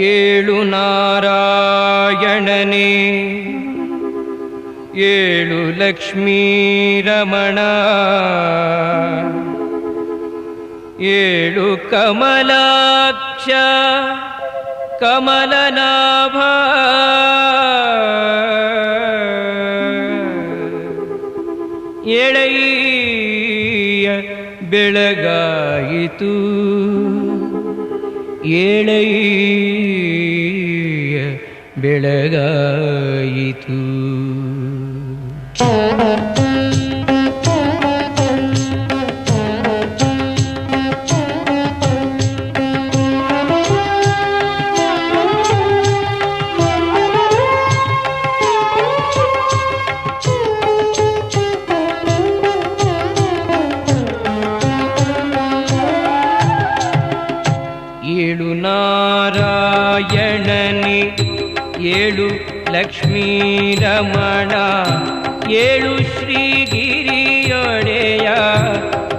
ಏಳು ನಾರಾಯಣನೇ ಏಳು ಲಕ್ಷ್ಮೀ ರಮಣ ಏಳು ಕಮಲಾಕ್ಷ ಕಮಲನಾಭ ಏಳಯ್ಯ ಬೆಳಗಾಯಿತು ಏಳಯ್ಯ ಬೆಳಗಾಯಿತು. ಏಳು ನಾರಾಯಣನೇ ಏಳು ಲಕ್ಷ್ಮೀ ರಮಣ ಏಳು ಶ್ರೀಗಿರಿಯೊಡೆಯ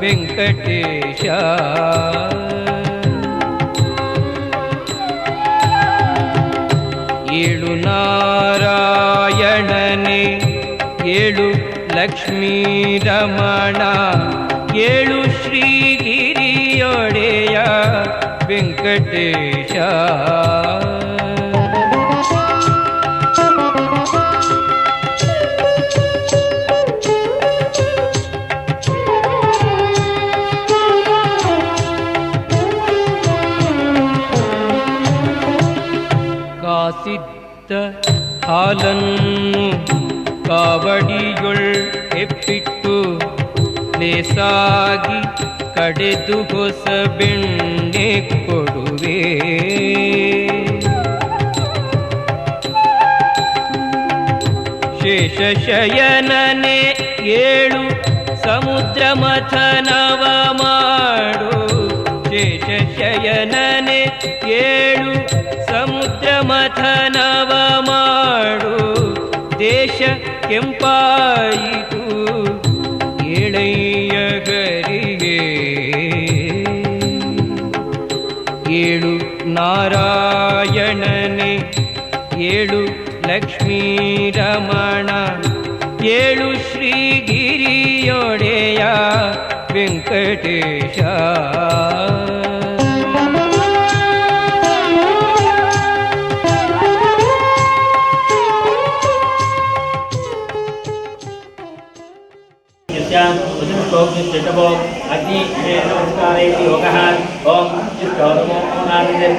ವೆಂಕಟೇಶ ಏಳು ನಾರಾಯಣನೇ ಏಳು ಲಕ್ಷ್ಮೀ ರಮಣ ಏಳು ಶ್ರೀಗಿರಿಯೊಡೆಯ ವೆಂಕಟೇಶ ಕಾಸಿದ್ದ ಹಾಲನ್ನು ಕಾವಡಿಯೊಳ್ ಎಪ್ಪಿಟ್ಟು ಲೇಸಾಗಿ ಕಡೆದು ಹೊಸ ಬೆಣ್ಣೆ ಕೊಡುವೆ ಶೇಷಶಯನನೆ ಏಳು ಸಮುದ್ರ ಮಥನವ ಮಾಡು ಶೇಷಶಯನನೆ ಏಳು ಸಮುದ್ರ ಮಥನವ ಮಾಡು ದೇಶ ಕೆಂಪಾಯಿತು ಏಳಯ್ಯ ಗರಿಗೆ ಏಳು ನಾರಾಯಣನೇ ಏಳು ಲಕ್ಷ್ಮೀ ರಮಣ ಏಳು ಶ್ರೀಗಿರಿಯೊಡೆಯ ವೆಂಕಟೇಶ अग्नि नमस्कार योग ओम नामयाय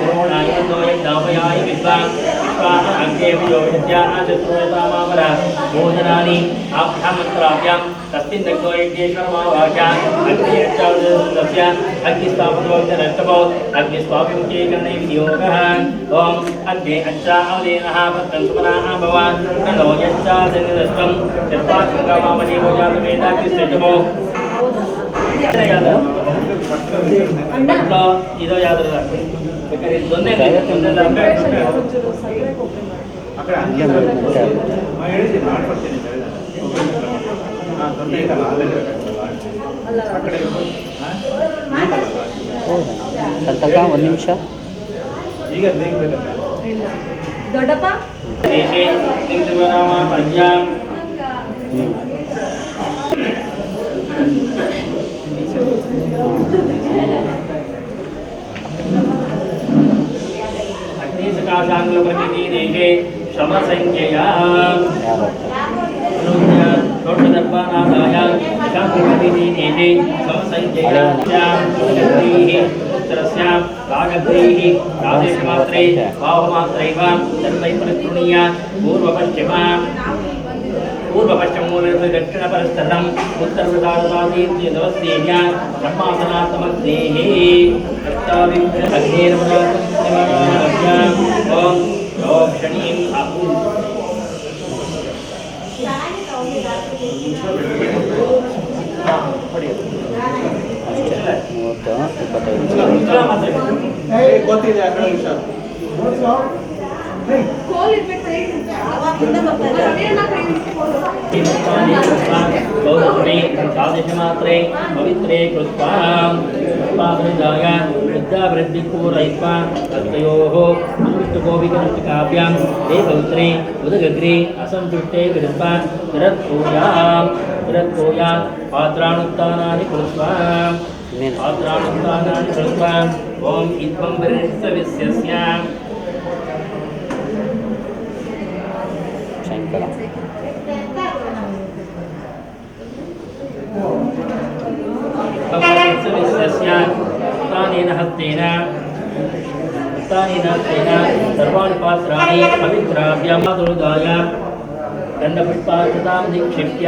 भोजनानि आभ्यामंत्राभ्यां तस्मिन् दग्धोयज्ञेश्वरमावाक्यां अग्नियज्ञस्य अग्निस्वापनोक्तरष्टभो अग्निस्वापमुख्यैकर्णे विनियोगः ओम अग्ने अच्चावलेनः पत्रंसुमनाः भवान् तनो यच्चादनिरस्तं चत्वारङ्गमामदेवोजातवेदाग्निश्रेष्ठभो ಇದು ಯಾವ್ದು ಒಂದು ನಿಮಿಷ ಈಗ ದೊಡ್ಡಪ್ಪ अग्निसकाशांगप्रतिनिधे श्रमसंख्यया दर्पनादाय शांतिप्रतिनिधे श्रमसंख्यया उत्तरस्यां रागद्रैः राजेशमात्रे भावमात्रैव तन्मै परितृणीया पूर्वपश्चिमा पूर्व पश्चिम मूल दक्षिण परस्तरम उत्तर प्रसारदादीर्घ नवस्तेय ब्रह्मासनात्मग्नेः सप्ताविंश अग्नेर्मनात्मज्ञान ओम रोक्षणीं आहु ಗೊತ್ತಿದೆ ಆ ಕಡೆ ವಿಷಯ गौरवे तादृशमात्रे पवित्रे कृत्वा पादृदाय वृद्धावृद्धिपूरयित्वा तयोः उत्कृष्टकोविकनष्टकाभ्यां ते पवित्रे उदगग्रे असन्तुष्टे कृत्वा तिरत्पूया पात्राणुत्थानानि कृत्वा ॐ इत्थं वरिष्ठविश्यस्य ಶಂಕರ तानेन हस्तेन सर्वाणि पात्राणि पवित्राभ्यां दुर्गाय दण्डपुष्पाक्षतां निक्षिप्य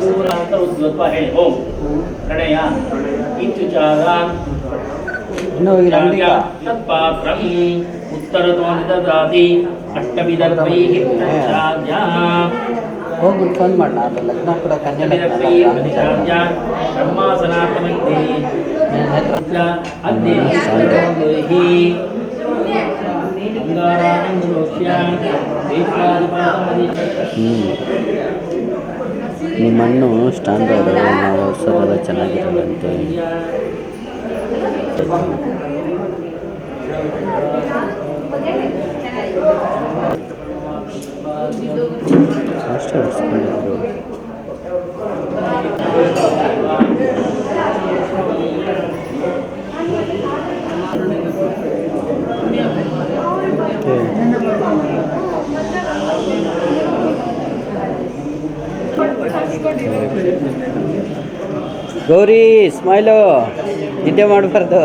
दूरान्तरुद्वत्वा ಹೇಳಿ ಓಂ ಪ್ರಣಯ ಇತ್ಯುಚಾರಾನ್ ಇನ್ನೂ ಇರಂಗಿಲ್ಲ तत्पात्रम् उत्तरतो निददाति अष्टविदर्भैः प्रचार्य ಹೋಗ್ಬಿಟ್ಟು ಫೋನ್ ಮಾಡೋಣ ಅದು ಲಗ್ನ ಕೂಡ ಕನ್ಯಾ ಲಗ್ನ प्रचार्य ब्रह्मासनात्मग्ने अग्ने अंगारानन्दोष्य ನಿಮ್ಮ ಮಣ್ಣು ಸ್ಟ್ಯಾಂಡರ್ಡ್ ನಾವು ಹೊಸದೆಲ್ಲ ಚೆನ್ನಾಗಿರೋದಂತೆ ಅಷ್ಟೇ ಹೊಡಿಸ್ಕೊಂಡಿದ್ರು ಗೌರಿ ಸ್ಮೈಲು ನಿದ್ದೆ ಮಾಡಬಾರ್ದು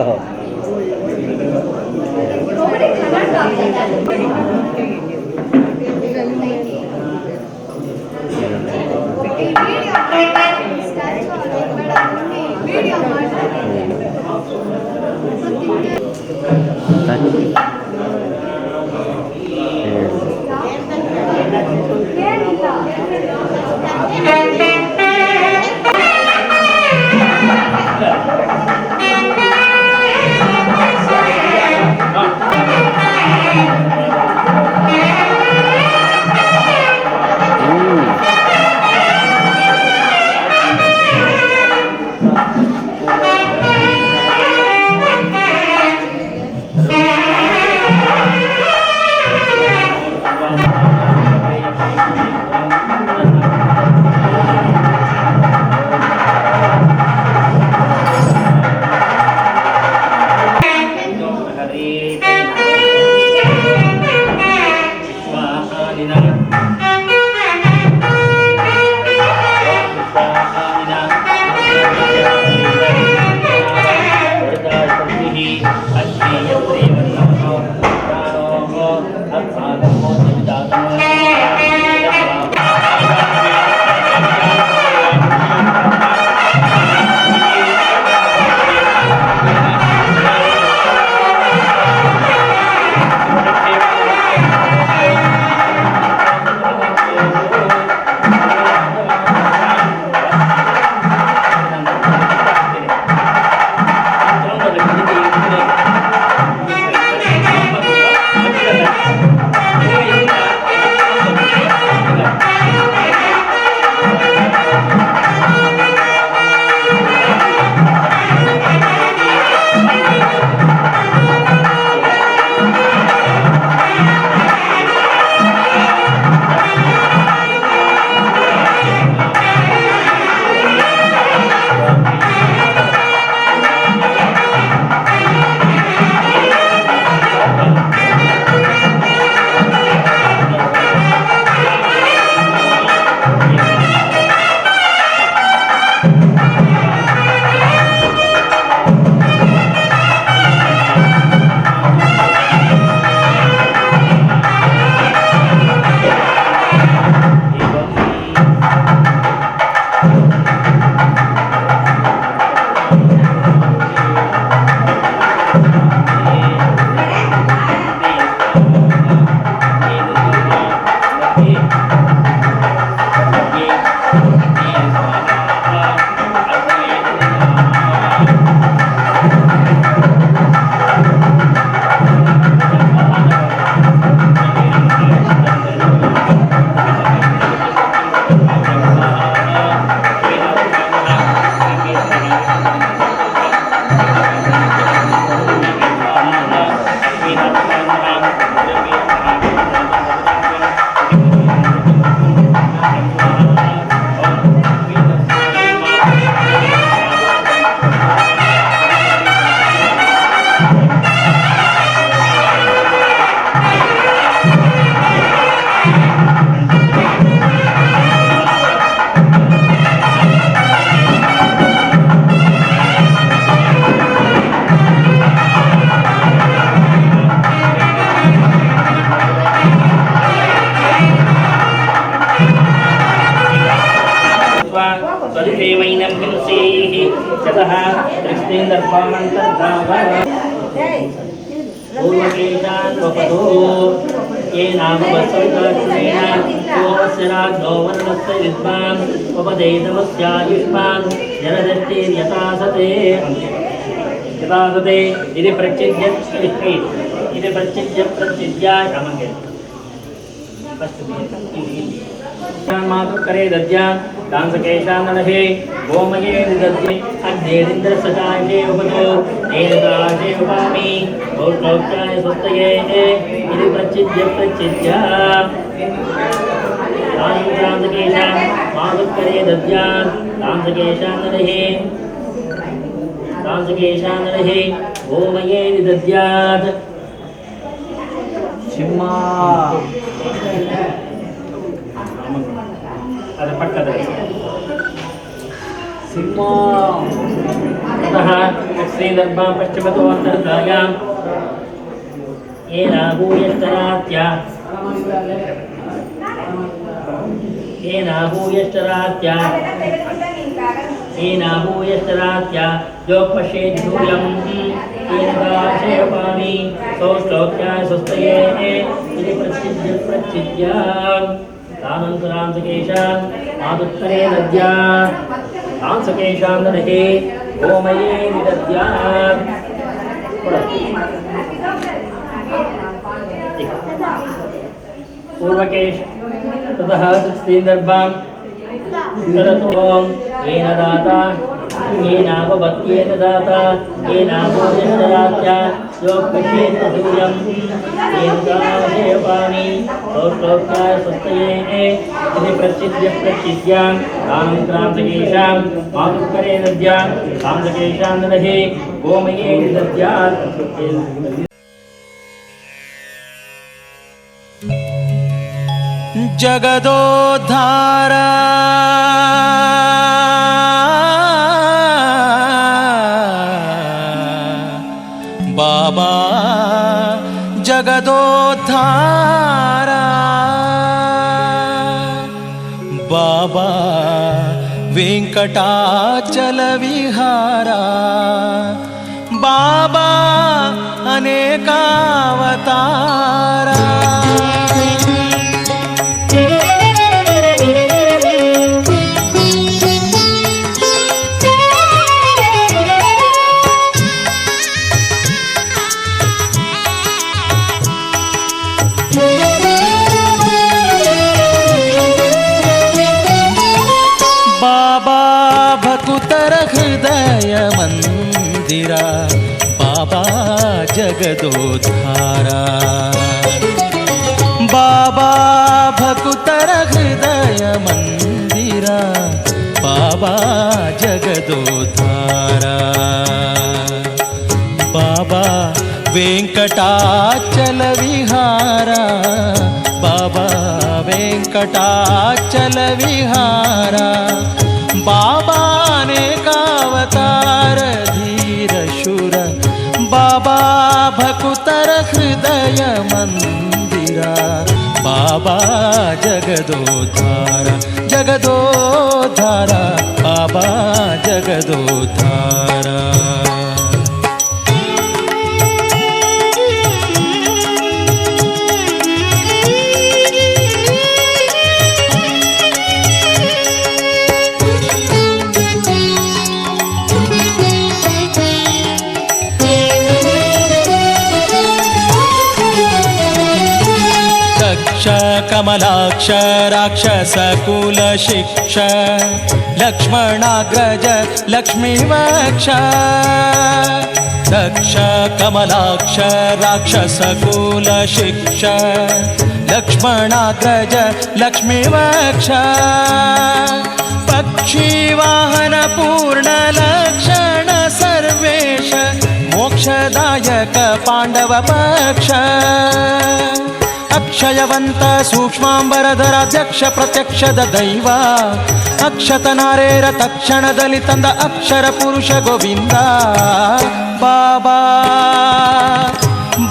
पूर्वकेशान् वपतु ये नाम वत्सविताक्षणेन सोमस्य राज्ञो वनमस्य विद्वान् वपते तमस्यायुष्मान् जनदष्टिर्यथा सते इति प्रचिद्य रामङ्गे करे दद्यान् दांसकेशानलहे गोमये दद्ये अग्नेरिन्द्रसचाये उपतो नेरदाशे उपामि भौश्लोक्याय स्वस्तये इति प्रचिद्य दांसकेशान् मातुकरे दद्यान् दांसकेशानलहे गोमये दद्यात् ಸಿಂಹ ಅದರ ಪಕ್ಕದಲ್ಲಿ ಸಿಂಹ ततः श्रीदर्भा पश्चिमतो अन्तर्गायां येनाहूयश्चरात्या जोपश्येत् सूर्यं येनदाशेपामि सौश्लोक्याय स्वस्तये इति प्रचिद्य तानन्तरांसकेशान् मातुत्तरे दद्यात् तांसकेशान् ददति गोमये दद्यात् पूर्वकेश ततः श्रीदर्भां येन दाता येनापपत्येन दाता येनाभूयश्चरात्या योपश्येत् सूर्यं येनदाशेपामि सौश्लोक्याय स्वस्तये इति प्रचिद्य तानन्तरांसकेशां मातुकरे दद्यात् तांसकेशान् ददति गोमये दद्यात् जगदोद्धार बाबा जगदोद्धार बाबा वेंकटाचल विहारा बाबा अनेकावतारा मंदिरा बाबा जगदोद्धारा बाबा भकुतर हृदय मंदिरा बाबा जगदोद्धारा बाबा वेंकटाचल विहारा बाबा वेंकटाचल विहारा बाबा अनेकावतार धीर शूर बाबा भकुतर हृदय मंदिरा बाबा जगदोद्धारा जगदोद्धारा बाबा जगदोद्धारा कमलाक्ष राक्षसकुल शिक्ष लक्ष्मणाग्रज लक्ष्मीवक्ष दक्ष कमलाक्ष राक्षसकुल शिक्ष लक्ष्मणाग्रज लक्ष्मीवक्ष पक्षीवाहन पूर्ण लक्षण सर्वेश मोक्षदायक पांडव पक्ष अक्षयवंत सूक्ष्मांबरधराध्यक्ष प्रत्यक्ष दैव अक्षत नारेर तक्षणदली ತಂದ अक्षर पुरुष गोविंद बाबा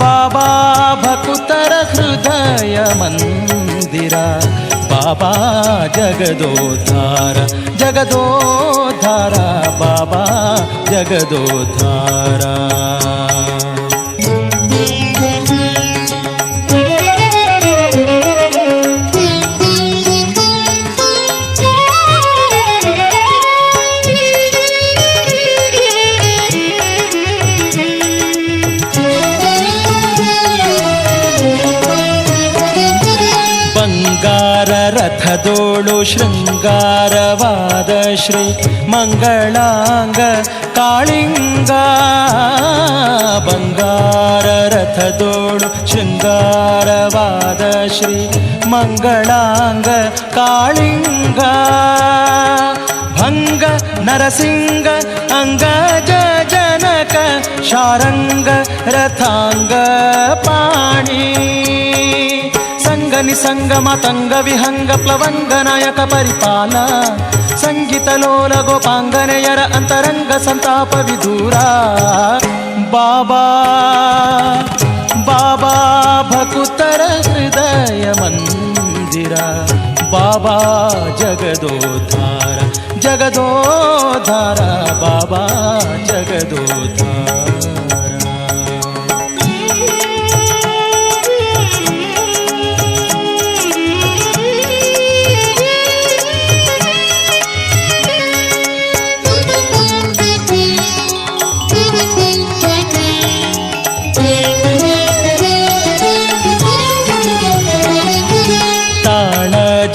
बाबा भकुतर हृदय मंदिरा ಬಾಬಾ ಜಗದೋದ್ಧಾರ ಜಗದೋದ್ಧಾರ ಬಾಬಾ ಜಗದೋದ್ಧಾರ. ರಥದೋಳು ಶೃಂಗಾರವಾದ ಶ್ರೀ ಮಂಗಳಾಂಗ ಕಾಳಿಂಗ. ಬಂಗಾರ ರಥದೋಳು ಶೃಂಗಾರವಾದ ಶ್ರೀ ಮಂಗಳಾಂಗ ಕಾಳಿಂಗ. ಭಂಗ ನರಸಿಂಗ ಅಂಗಜ ಜನಕ ಶಾರಂಗ ರಥಾಂಗ ಪಾಣಿ. ಸಂಗ ಮತಂಗ ವಿಹಂಗ ಪ್ಲವಂಗ ನಾಯಕ ಪರಿಪಾಲ. ಸಂಗೀತ ಲೋಲ ಗೋಪಾಂಗನೆಯರ ಅಂತರಂಗ ಸಂತಾಪ ವಿದೂರ. ಬಾಬಾ ಬಾಬಾ ಭಕುತರ ಹೃದಯ ಮಂದಿರ. ಬಾಬಾ ಜಗದೋದ್ಧಾರ ಜಗದೋದ್ಧಾರ ಬಾಬಾ ಜಗದೋದ್ಧಾರ.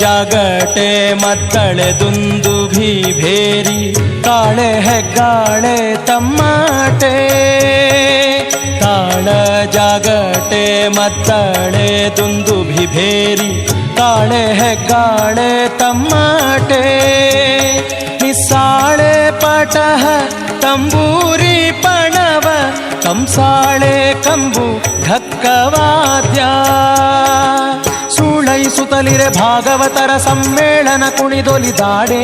ಜಾಗಟೆ ಮತ್ತಳೆ ದುಂದುಭಿ ಭೇರಿ ಕಾಳೆ ಹೆಗ್ಗಾಳೆ ತಮ್ಮಟೆ. ತಾಳ ಜಾಗಟೆ ಮತ್ತಳೆ ದುಂದುಭಿ ಭೇರಿ ಕಾಳೆ ಹೆಗ್ಗಾಳೆ ತಮ್ಮಟೆ. ನಿಸ್ಸಾಳೆ ಪಟಹ ತಂಬೂರಿ ಪಣವ ಕಂಸಾಳೆ ಕಂಬು ಢಕ್ಕವಾದ್ಯ. ಸುತಲಿರೆ ಭಾಗವತರ ಸಮ್ಮೇಳನ ಕುಣಿದೊಲಿದಾಡೆ.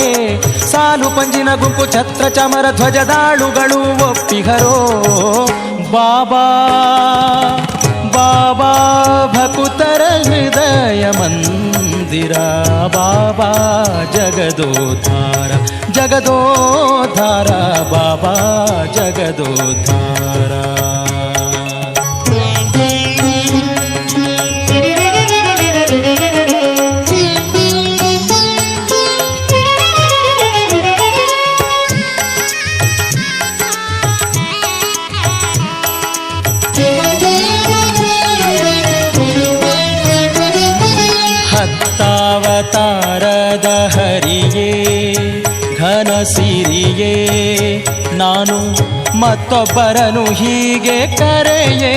ಸಾಲು ಪಂಜಿನ ಗುಂಪು ಛತ್ರ ಚಮರ ಧ್ವಜದಾಳುಗಳು ಒಪ್ಪಿಗರೋ. ಬಾಬಾ ಬಾಬಾ ಭಕುತರ ಹೃದಯ ಮಂದಿರ. ಬಾಬಾ ಜಗದೋದ್ಧಾರ ಜಗದೋದ್ಧಾರ ಬಾಬಾ ಜಗದೋದ್ಧಾರ. ಹತ್ತಾವತಾರದ ಹರಿಯೇ ಘನ ಸಿರಿಯೇ ನಾನು ಮತ್ತೊಬ್ಬರನು ಹೀಗೆ ಕರೆಯೇ.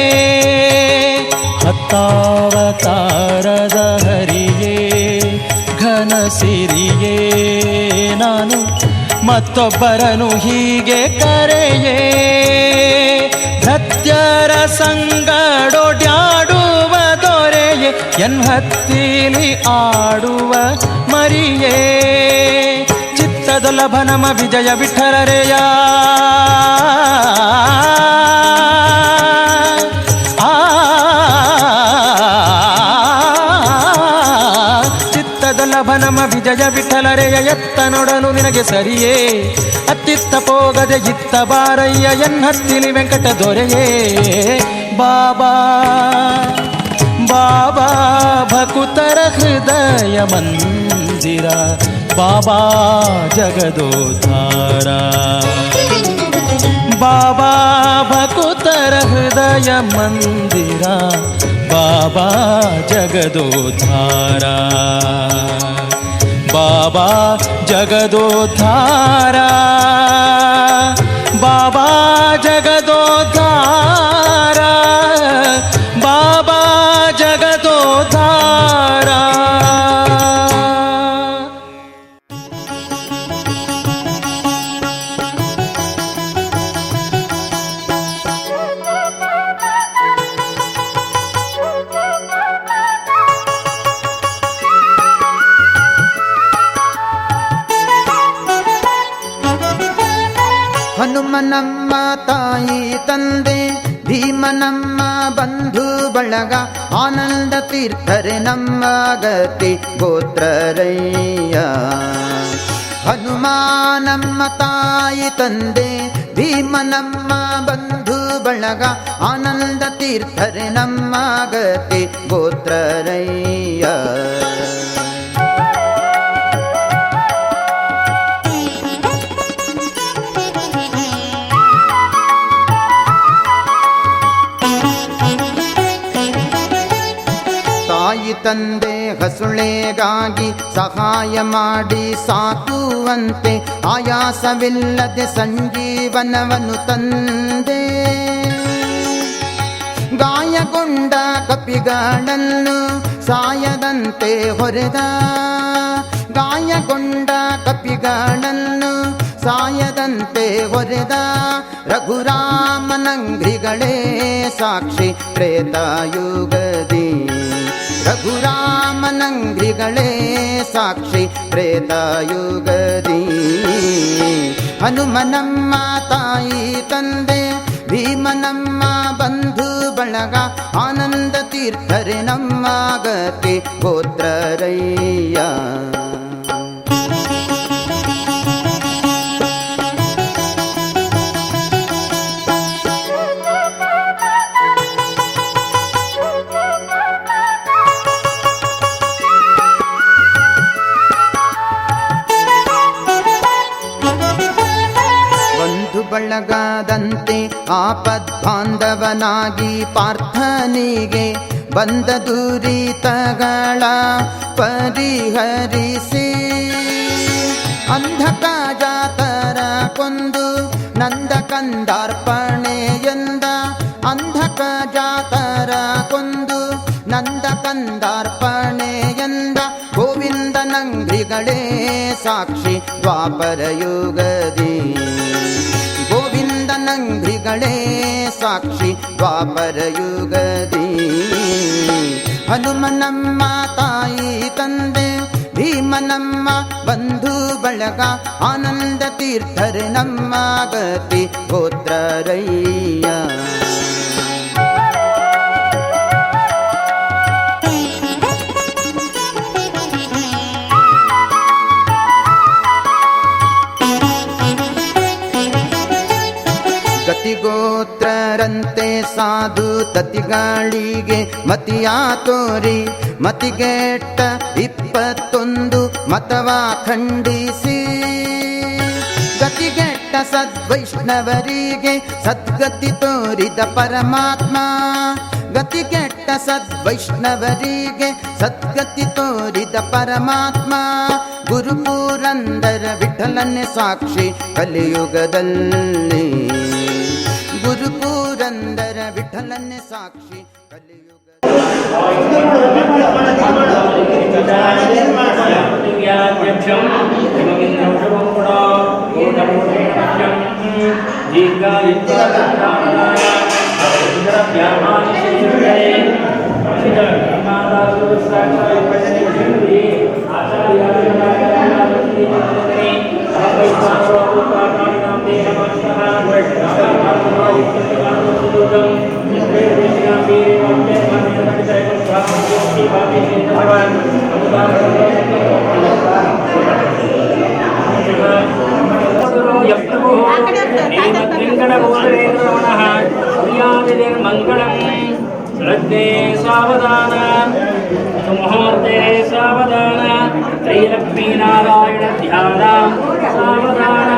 ಹತ್ತಾವತಾರದ ಹರಿಯೇ ಘನ ಸಿರಿಯೇ ನಾನು ಮತ್ತೊಬ್ಬರನು ಹೀಗೆ ಕರೆಯೇ. ಭೃತ್ಯರ ಸಂಗಡೊಡ್ಯಾಡುವ ದೊರೆಯೇ ಎನ್ಹತ್ತಿಲಿ ಆಡುವ ಮರಿಯೇ. ಚಿತ್ತದೊಲಭ ನಮ ವಿಜಯ ವಿಠಲರೆಯ. ಚಿತ್ತದೊಲಭ ನಮ ವಿಜಯ ವಿಠಲರೆಯ ಎತ್ತ ನೋಡಲು ನಿನಗೆ ಸರಿಯೇ. ಅತ್ತಿತ್ತ ಪೋಗದೆ ಇತ್ತ ಬಾರಯ್ಯ ಎನ್ಹತ್ತಿಲಿ ವೆಂಕಟ ದೊರೆಯೇ. ಬಾಬಾ ಬಾಬಾ ಭಕುತರ ಹೃದಯ ಮಂದಿರ. ಬಾಬಾ ಜಗದೋದ್ಧಾರ ಬಾಬಾ ಭಕುತರ ಹೃದಯ ಮಂದಿರ. ಬಾಬಾ ಜಗದೋದ್ಧಾರ ಬಾಬಾ ಜಗದೋದ್ಧಾರ ಬಾಬಾ ಜಗದೋದ್ಧಾರ ಬಾಬಾ ಜಗದೋದ್ಧಾರ. ಹನುಮನಮ್ಮ ತಾಯಿ ತಂದೆ ಭೀಮ ನಮ್ಮ ಬಂಧು ಬಳಗ ಆನಂದ ತೀರ್ಥರೆ ನಮ್ಮ ಗತಿ ಗೋತ್ರರಯ್ಯ. ಹನುಮ ನಮ್ಮ ತಾಯಿ ತಂದೆ ಭೀಮ ನಮ್ಮ ಬಂಧು ಬಳಗ ಆನಂದ ತೀರ್ಥರೆ ನಮ್ಮ ಗತಿ ಗೋತ್ರರಯ್ಯ. ತಾಯಿ ತಂದೆ ಹಸುಳೆಗಾಗಿ ಸಹಾಯ ಮಾಡಿ ಸಾಕುವಂತೆ ಆಯಾಸವಿಲ್ಲದೆ ಸಂಜೀವನವನ್ನು ತಂದೆ. ಗಾಯಗೊಂಡ ಕಪಿಗಳನ್ನು ಸಾಯದಂತೆ ಹೊರೆದ, ಗಾಯಗೊಂಡ ಕಪಿಗಳನ್ನು ಸಾಯದಂತೆ ಹೊರೆದ ರಘುರಾಮನಂಗ್ರಿಗಳೇ ಸಾಕ್ಷಿ ತ್ರೇತಾಯುಗದಿ. ರಘುರಾಮನಂಗ್ರಿಗಳೇ ಸಾಕ್ಷಿ ತ್ರೇತಾಯುಗದಿ. ಹನುಮನಮ್ಮ ತಾಯಿ ತಂದೆ ಭೀಮನಮ್ಮ ಬಂಧು ಬಳಗ ಆನಂದ ತೀರ್ಥರೆ ನಮ್ಮ ಗತಿ ಗೋತ್ರರಯ್ಯ. ಬಳಗದಂತೆ ಆಪದ್ಬಾಂಧವನಾಗಿ ಪಾರ್ಥನಿಗೆ ಬಂದ ದುರಿತಗಳ ಪರಿಹರಿಸಿ. ಅಂಧಕ ಜಾತರ ಕೊಂದು ನಂದ ಕಂದಾರ್ಪಣೆಯಂದ, ಅಂಧಕ ಜಾತರ ಕೊಂದು ನಂದ ಕಂದಾರ್ಪಣೆಯಂದ ಗೋವಿಂದನಂಗ್ರಿಗಳೇ ಸಾಕ್ಷಿ ದ್ವಾಪರಯುಗದಿ. ಗೋವಿಂದನಂಗ್ರಿಗಳೇ ಸಾಕ್ಷಿ ದ್ವಾಪರಯುಗದಿ. ಹನುಮನಮ್ಮ ತಾಯಿ ತಂದೆ ಭೀಮನಮ್ಮ ಬಂಧು ಬಳಗ ಆನಂದ ತೀರ್ಥರೆ ನಮ್ಮ ಗತಿ ಗೋತ್ರರಯ್ಯ. ಗತಿಗೋತ್ರರಂತೆ ಸಾಧು ತತಿಗಳಿಗೆ ಮತಿಯ ತೋರಿ ಮತಿಗೆಟ್ಟ 21 ಮತವ ಖಂಡಿಸಿ. ಗತಿಗೆಟ್ಟ ಸದ್ವೈಷ್ಣವರಿಗೆ ಸದ್ಗತಿ ತೋರಿದ ಪರಮಾತ್ಮ. ಗತಿಗೆಟ್ಟ ಸದ್ವೈಷ್ಣವರಿಗೆ ಸದ್ಗತಿ ತೋರಿದ ಪರಮಾತ್ಮ. ಗುರುಪುರಂದರ ವಿಠಲನೆ ಸಾಕ್ಷಿ ಕಲಿಯುಗದಲ್ಲಿ. ಗುರುಪುರಂದರ ವಿಠಲನೆ ಸಾಕ್ಷಿ ಕಲಿಯುಗ. ಶ್ರದ್ಧೆ ಸಾವಧಾನ ಮುಹೂರ್ತೆ ಸಾವಧಾನ ಶ್ರೀಲಕ್ಷ್ಮೀನಾರಾಯಣ ಧ್ಯಾನ ಸಾವಧಾನ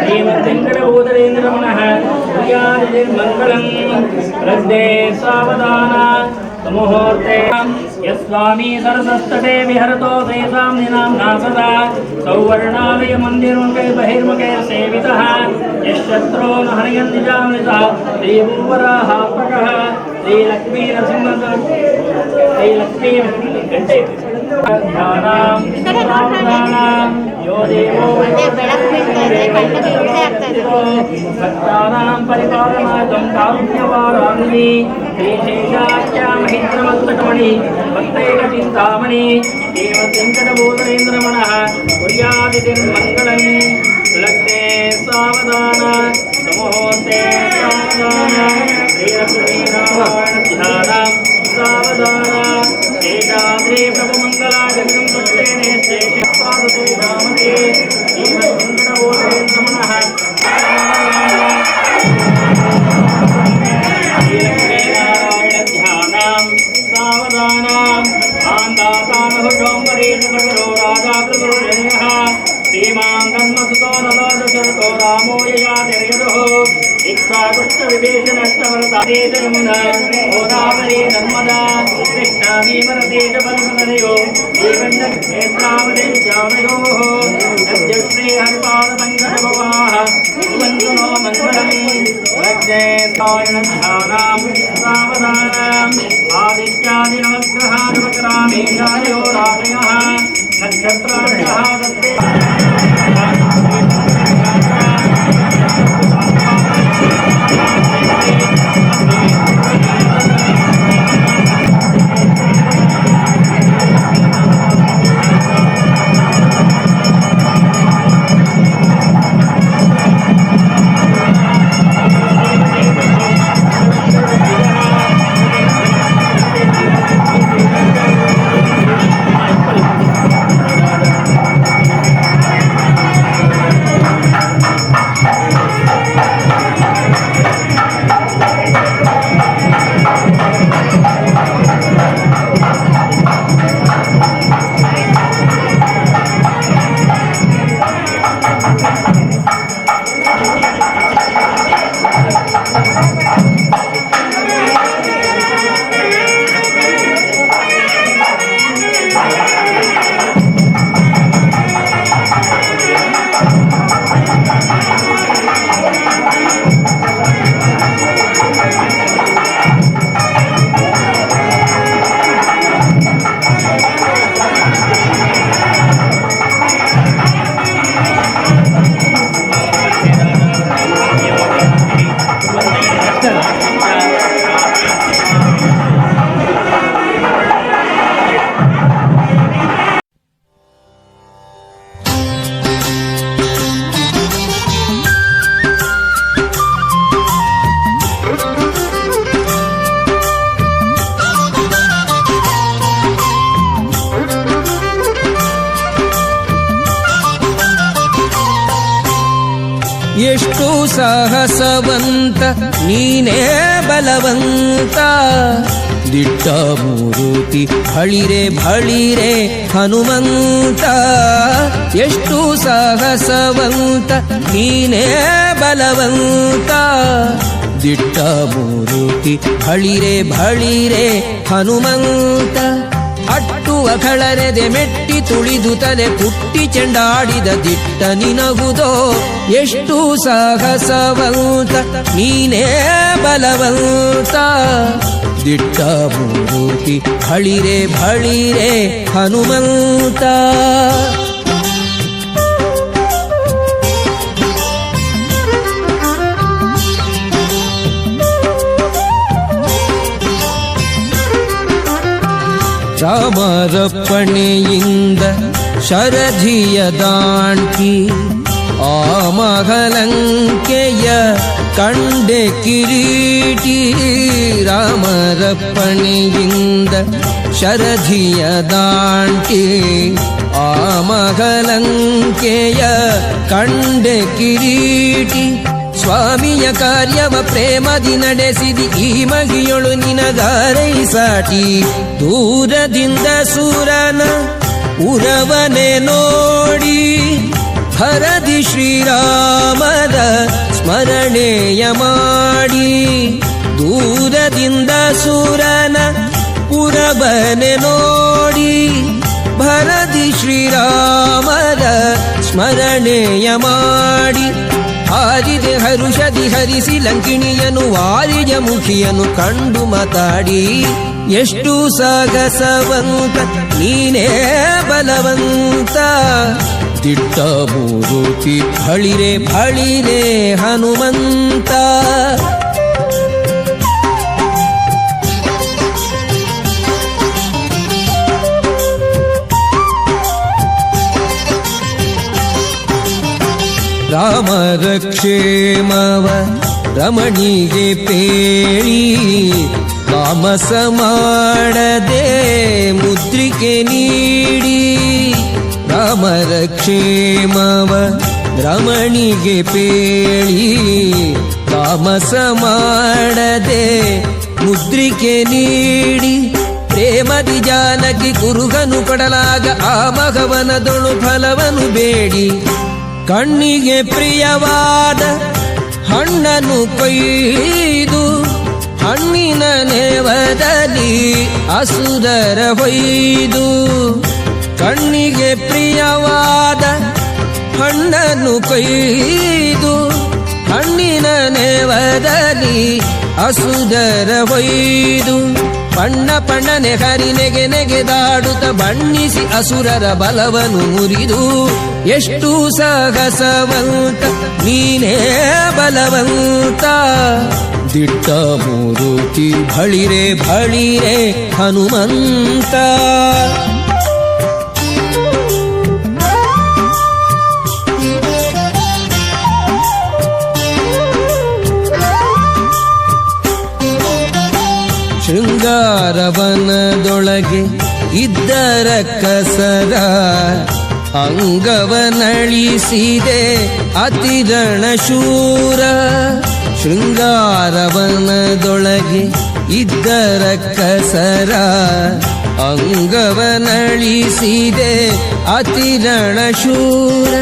ಶ್ರೀಮದ್ವೆಂಕಟಭೂತರೇಂದ್ರಮಣಃ ಪ್ರಿಯಾದಿರ್ಮಂಗಳಂ ಶ್ರದ್ಧೆ ಸಾವಧಾನ ಮುಹೂರ್ತೆ ಯಸ್ವಾಮಿ ಸರಸಸ್ತಟೆ ವಿಹರತೋ ತೇಷಾಂ ನಿನಾಮ್ನಾ ಸದಾ ಸೌವರ್ಣಾಲಯ ಮಂದಿರಮುಖೇ ಬಹಿರ್ಮುಖೇ ಸೇವಿತಃ ಯಶ್ಚತ್ರೋ ನ ಹನಯನ್ ನಿಜಾಮೃತಃ ಶ್ರೀಭೂವರಾಹಾತ್ಮಕಃ ಶ್ರೀಲಕ್ಷ್ಮೀ ನರಸಿಂಹ ಶ್ರೀಲಕ್ಷ್ಮೀ ಗಂಟೆ ಧ್ಯಾನಾಂ ಸಾವಧಾನಾಂ ಯೋ ದೇವೋ ಭಕ್ತಾನಾಂ ಪರಿಪಾಲನಾರ್ಥಂ ಕಾರುಣ್ಯವಾರಾನ್ವಿ ಶ್ರೀಶೇಷಾಖ್ಯಾ ಮಹಿದ್ರಮಸ್ತಕಮಣಿ ಭಕ್ತೈಕ ಚಿಂತಾಮಣಿ ಶ್ರೀಮದ್ವೆಂಕಟಭೂತರೇಂದ್ರಮಣಃ ಕುರ್ಯಾದಿರ್ಮಂಗಳಂ ಲಗ್ನೆ ಸಾವಧಾನ ಮುಹೂರ್ತೆ ಧ್ಯಾನಂ ಸಾವಧಾನ ಏಕಾದ್ರಿ ಪ್ರಭು ಮಂಗಲಾಜಗಂ ಪಟ್ಟೇನೆ ಶ್ರೇಷ್ಠಪಾದತೆ ರಾಮತೆ ಜೀವಸಂಕಟವೋತೆ ನಮಃ ಧ್ಯಾನಂ ಸಾವಧಾನ ಆಂದಾತಾನಹುಷಂ ಪರೇಶಕರೋ ರಾಜಾ ಪ್ರಭುರ್ಯಃ ಶ್ರೀಮಾನ್ ಧರ್ಮಸುತೋ ನಲೋದಶರಥೋ ರಾಮೋ ಯಯಾತಿರ್ಯದೋ ಇಕ್ಷ್ವಾಕುಷ್ಠವಿಭೀಷಣಷ್ಟವರತಾದೇಶ ಯಮುನಾ ಗೋದಾವರಿ ನರ್ಮದಾ ಕೃಷ್ಣಾ ಭೀಮರತೇಶ ಬಲಮನರಯೋ ೇತ್ರಾವದೇಶ್ಯಾಮಯೋಃ ಯದ್ಯಶ್ರೀ ಹರಿಪಾದಪಂಕಜಭವಾಃ ಕುರ್ವಂತು ನೋ ಮಂಗಳಂ ರಜ್ಞೇ ಸಾಯಣಧ್ಯಾನಾಂ ಸಾವಧಾನಾಂ ಆದಿತ್ಯಾದಿನವಗ್ರಹಾನುಪಕರಾಮೇಶಾಯೋ ರಾಜಯಃ ನಕ್ಷತ್ರಾಭ್ಯಃ ದತ್ತೇ ಎಷ್ಟು ಸಾಹಸವಂತ ನೀನೇ ಬಲವಂತ ದಿಟ್ಟ ಮೂರುತಿ ಭಳಿರೆ ಭಳಿರೆ ಹನುಮಂತ ಎಷ್ಟು ಸಾಹಸವಂತ ನೀನೇ ಬಲವಂತ ದಿಟ್ಟ ಮೂರುತಿ ಭಳಿರೆ ಭಳಿರೆ ಹನುಮಂತ ಅಟ್ಟುವ ಖಳರೆದೆ ಮೆಟ್ಟಿ ತುಳಿದು ತಲೆ ಪುಟ್ಟಿ ಚೆಂಡಾಡಿದ ದಿಟ್ಟ ನಿನಗುದೋ ಎಷ್ಟು ಸಾಹಸವಂತ ನೀನೇ ಬಲವಂತ ದಿಟ್ಟ ಮೂರುತಿ ಭಳಿರೆ ಭಳಿರೆ ಹನುಮಂತ ರಾಮರಪ್ಪಣೆಯಿಂದ ಶರಧಿಯ ದಾಂಟಿ ಆ ಮಹಲಂಕೆಯ ಕಂಡೆ ಕಿರೀಟಿ ರಾಮರಪ್ಪಣೆಯಿಂದ ಶರಧಿಯ ದಾಂಟಿ ಆ ಮಹಲಂಕೆಯ ಕಂಡೆ ಕಿರೀಟಿ ಸ್ವಾಮಿಯ ಕಾರ್ಯವ ಪ್ರೇಮದಿ ನಡೆಸಿದಿ ಈ ಮಗಿಯೊಳು ನಿನಗಾರೈ ಸಾಟಿ ದೂರದಿಂದ ಸೂರನ ಉರವನೆ ನೋಡಿ ಹರದಿ ಶ್ರೀರಾಮದ ಸ್ಮರಣೆಯ ಮಾಡಿ ದೂರದಿಂದ ಸೂರನ ಉರವನೆ ನೋಡಿ ಭರದಿ ಶ್ರೀರಾಮದ ಸ್ಮರಣೆಯ ಮಾಡಿ ಹಾರಿದೆ ಹರುಷದಿ ಹರಿಸಿ ಲಂಕಿಣಿಯನು ವಾರಿಜ ಮುಖಿಯನು ಕಂಡು ಮಾತಾಡಿ ಎಷ್ಟು ಸಾಗಸವಂತ ನೀನೇ ಬಲವಂತ ದಿಟ್ಟ ಮೂರುತಿ ಭಳಿರೆ ಭಳಿರೆ ಹನುಮಂತ ರಾಮರ ಕ್ಷೇಮವ ರಮಣಿಗೆ ಪೇಳಿ ತಾಮಸ ಮಾಡದೆ ಮುದ್ರಿಕೆ ನೀಡಿ ರಾಮರ ಕ್ಷೇಮವ ರಮಣಿಗೆ ಪೇಳಿ ತಾಮಸ ಮಾಡದೆ ಮುದ್ರಿಕೆ ನೀಡಿ ಪ್ರೇಮದಿ ಜಾನಕಿ ಕುರುಗನು ಕೊಡಲಾಗ ಆ ಮಗವನದೊಳು ಫಲವನು ಬೇಡಿ ಕಣ್ಣಿಗೆ ಪ್ರಿಯವಾದ ಹಣ್ಣನ್ನು ಕೊಯ್ದು ಹಣ್ಣಿನ ನೇವದಲ್ಲಿ ಅಸುರರ ಹೊಯ್ದು ಕಣ್ಣಿಗೆ ಪ್ರಿಯವಾದ ಹಣ್ಣನ್ನು ಕೊಯ್ದು ಹಣ್ಣಿನ ನೇವದಲ್ಲಿ ಅಸುರರ ಹೊಯ್ದು ಪಣ್ಣ ಪಣ್ಣನೆ ಹರಿ ನೆಗೆದಾಡುತ್ತ ಬಣ್ಣಿಸಿ ಅಸುರರ ಬಲವನು ಮುರಿದು ಎಷ್ಟು ಸಾಹಸವಂತ ನೀನೇ ಬಲವಂತ ದಿಟ್ಟ ಮೂರುತಿ ಭಳಿರೆ ಭಳಿರೆ ಹನುಮಂತ ಶೃಂಗಾರವನದೊಳಗೆ ಇದ್ದರ ಕಸರ ಅಂಗವನಳಿಸಿದೆ ಅತಿರಣ ಶೂರ ಶೃಂಗಾರವನದೊಳಗೆ ಇದ್ದರ ಕಸರ ಅಂಗವನಳಿಸಿದೆ ಅತಿರಣ ಶೂರ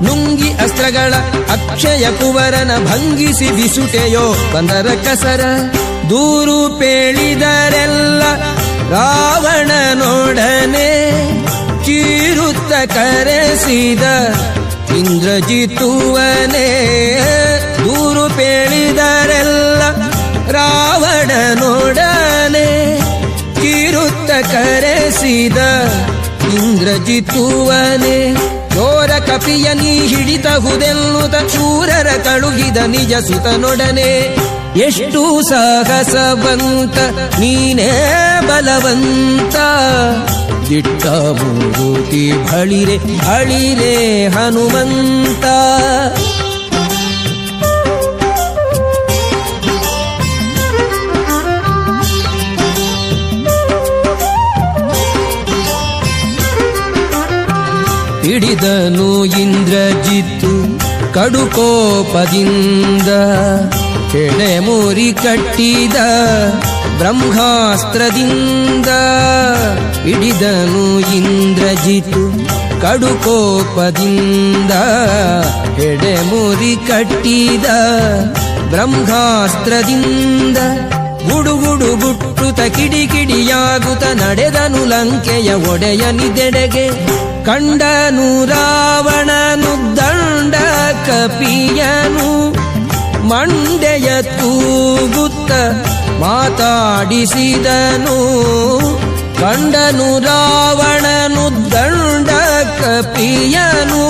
ನುಂಗಿ ಅಸ್ತ್ರಗಳ ಅಕ್ಷಯ ಕುವರನ ಭಂಗಿಸಿ ಬಿಸುಟೆಯೋ ಬಂದರ ಕಸರ ದೂರು ಪೇಳಿದರೆಲ್ಲ ರಾವಣನೊಡನೆ ಚೀರುತ್ತ ಕರೆಸಿದ ಇಂದ್ರಜಿತುವನೇ ದೂರು ಪೇಳಿದರೆಲ್ಲ ರಾವಣನೊಡನೆ ಚೀರುತ್ತ ಕರೆಸಿದ ಇಂದ್ರಜಿತುವನೇ ಚೋರ ಕಪಿಯ ನೀ ಹಿಡಿತಹುದೆನ್ನುತ್ತ ಶೂರರ ಕಳುಹಿದ ನಿಜ ಸುತನೊಡನೆ ಎಷ್ಟು ಸಾಹಸವಂತ ನೀನೇ ಬಲವಂತ ದಿಟ್ಟ ಮೂರುತಿ ಭಳಿರೆ ಭಳಿರೆ ಹನುಮಂತ ಹಿಡಿದನು ಇಂದ್ರಜಿತ್ತು ಕಡುಕೋಪದಿಂದ ಕೆಳೆ ಮುರಿ ಕಟ್ಟಿದ ಬ್ರಹ್ಮಾಸ್ತ್ರದಿಂದ ಹಿಡಿದನು ಇಂದ್ರಜಿತು ಕಡುಕೋಪದಿಂದ ಎಡೆ ಮುರಿ ಕಟ್ಟಿದ ಬ್ರಹ್ಮಾಸ್ತ್ರದಿಂದ ಗುಡುಗುಡು ಗುಟ್ಟುತ ಕಿಡಿಕಿಡಿಯಾಗುತ್ತ ನಡೆದನು ಲಂಕೆಯ ಒಡೆಯನಿದೆಡೆಗೆ ಕಂಡನು ರಾವಣನು ದಂಡ ಕಪಿಯನು ಮಂಡೆಯ ತೂಗುತ್ತ ಮಾತಾಡಿಸಿದನು ಕಂಡನು ರಾವಣನು ದಂಡ ಕಪಿಯನು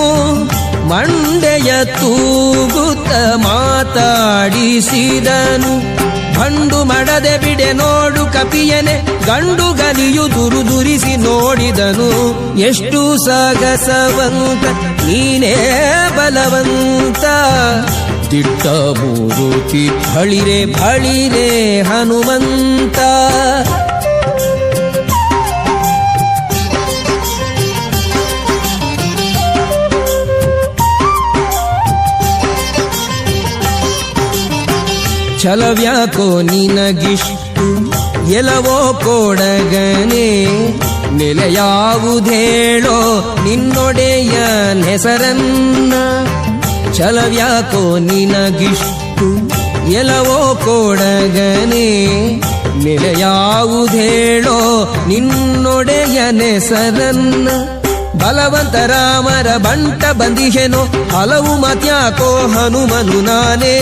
ಮಂಡೆಯ ತೂಗುತ್ತ ಮಾತಾಡಿಸಿದನು ಭಂಡು ಮಡದೆ ಬಿಡೆ ನೋಡು ಕಪಿಯನೆ ಗಂಡು ಗಲಿಯು ದುರುದುರಿಸಿ ನೋಡಿದನು ಎಷ್ಟು ಸಾಗಸವಂತ ನೀನೇ ಬಲವಂತ ದಿಟ್ಟ ಮೂರುತಿ ಭಳಿರೆ ಭಳಿರೆ ಹನುಮಂತ ಛಲವ್ಯಾಕೋ ನಿನಗಿಷ್ಟು ಎಲವೋ ಕೊಡಗನೆ ನೆಲೆಯಾವುದೇಳೋ ನಿನ್ನೊಡೆಯ ಹೆಸರನ್ನ ಛಲವ್ಯಾಕೋ ನಿನಗಿಷ್ಟು ಎಲವೋ ಕೊಡಗನೆ ನೆಲೆಯಾವುದೇಳೋ ನಿನ್ನೊಡೆಯ ಹೆಸರನ್ನ ಬಲವಂತ ರಾಮರ ಬಂಟ ಬಂದಿಹೆನೋ ಹಲವು ಮತ್ಯಾಕೋ ಹನುಮನು ನಾನೇ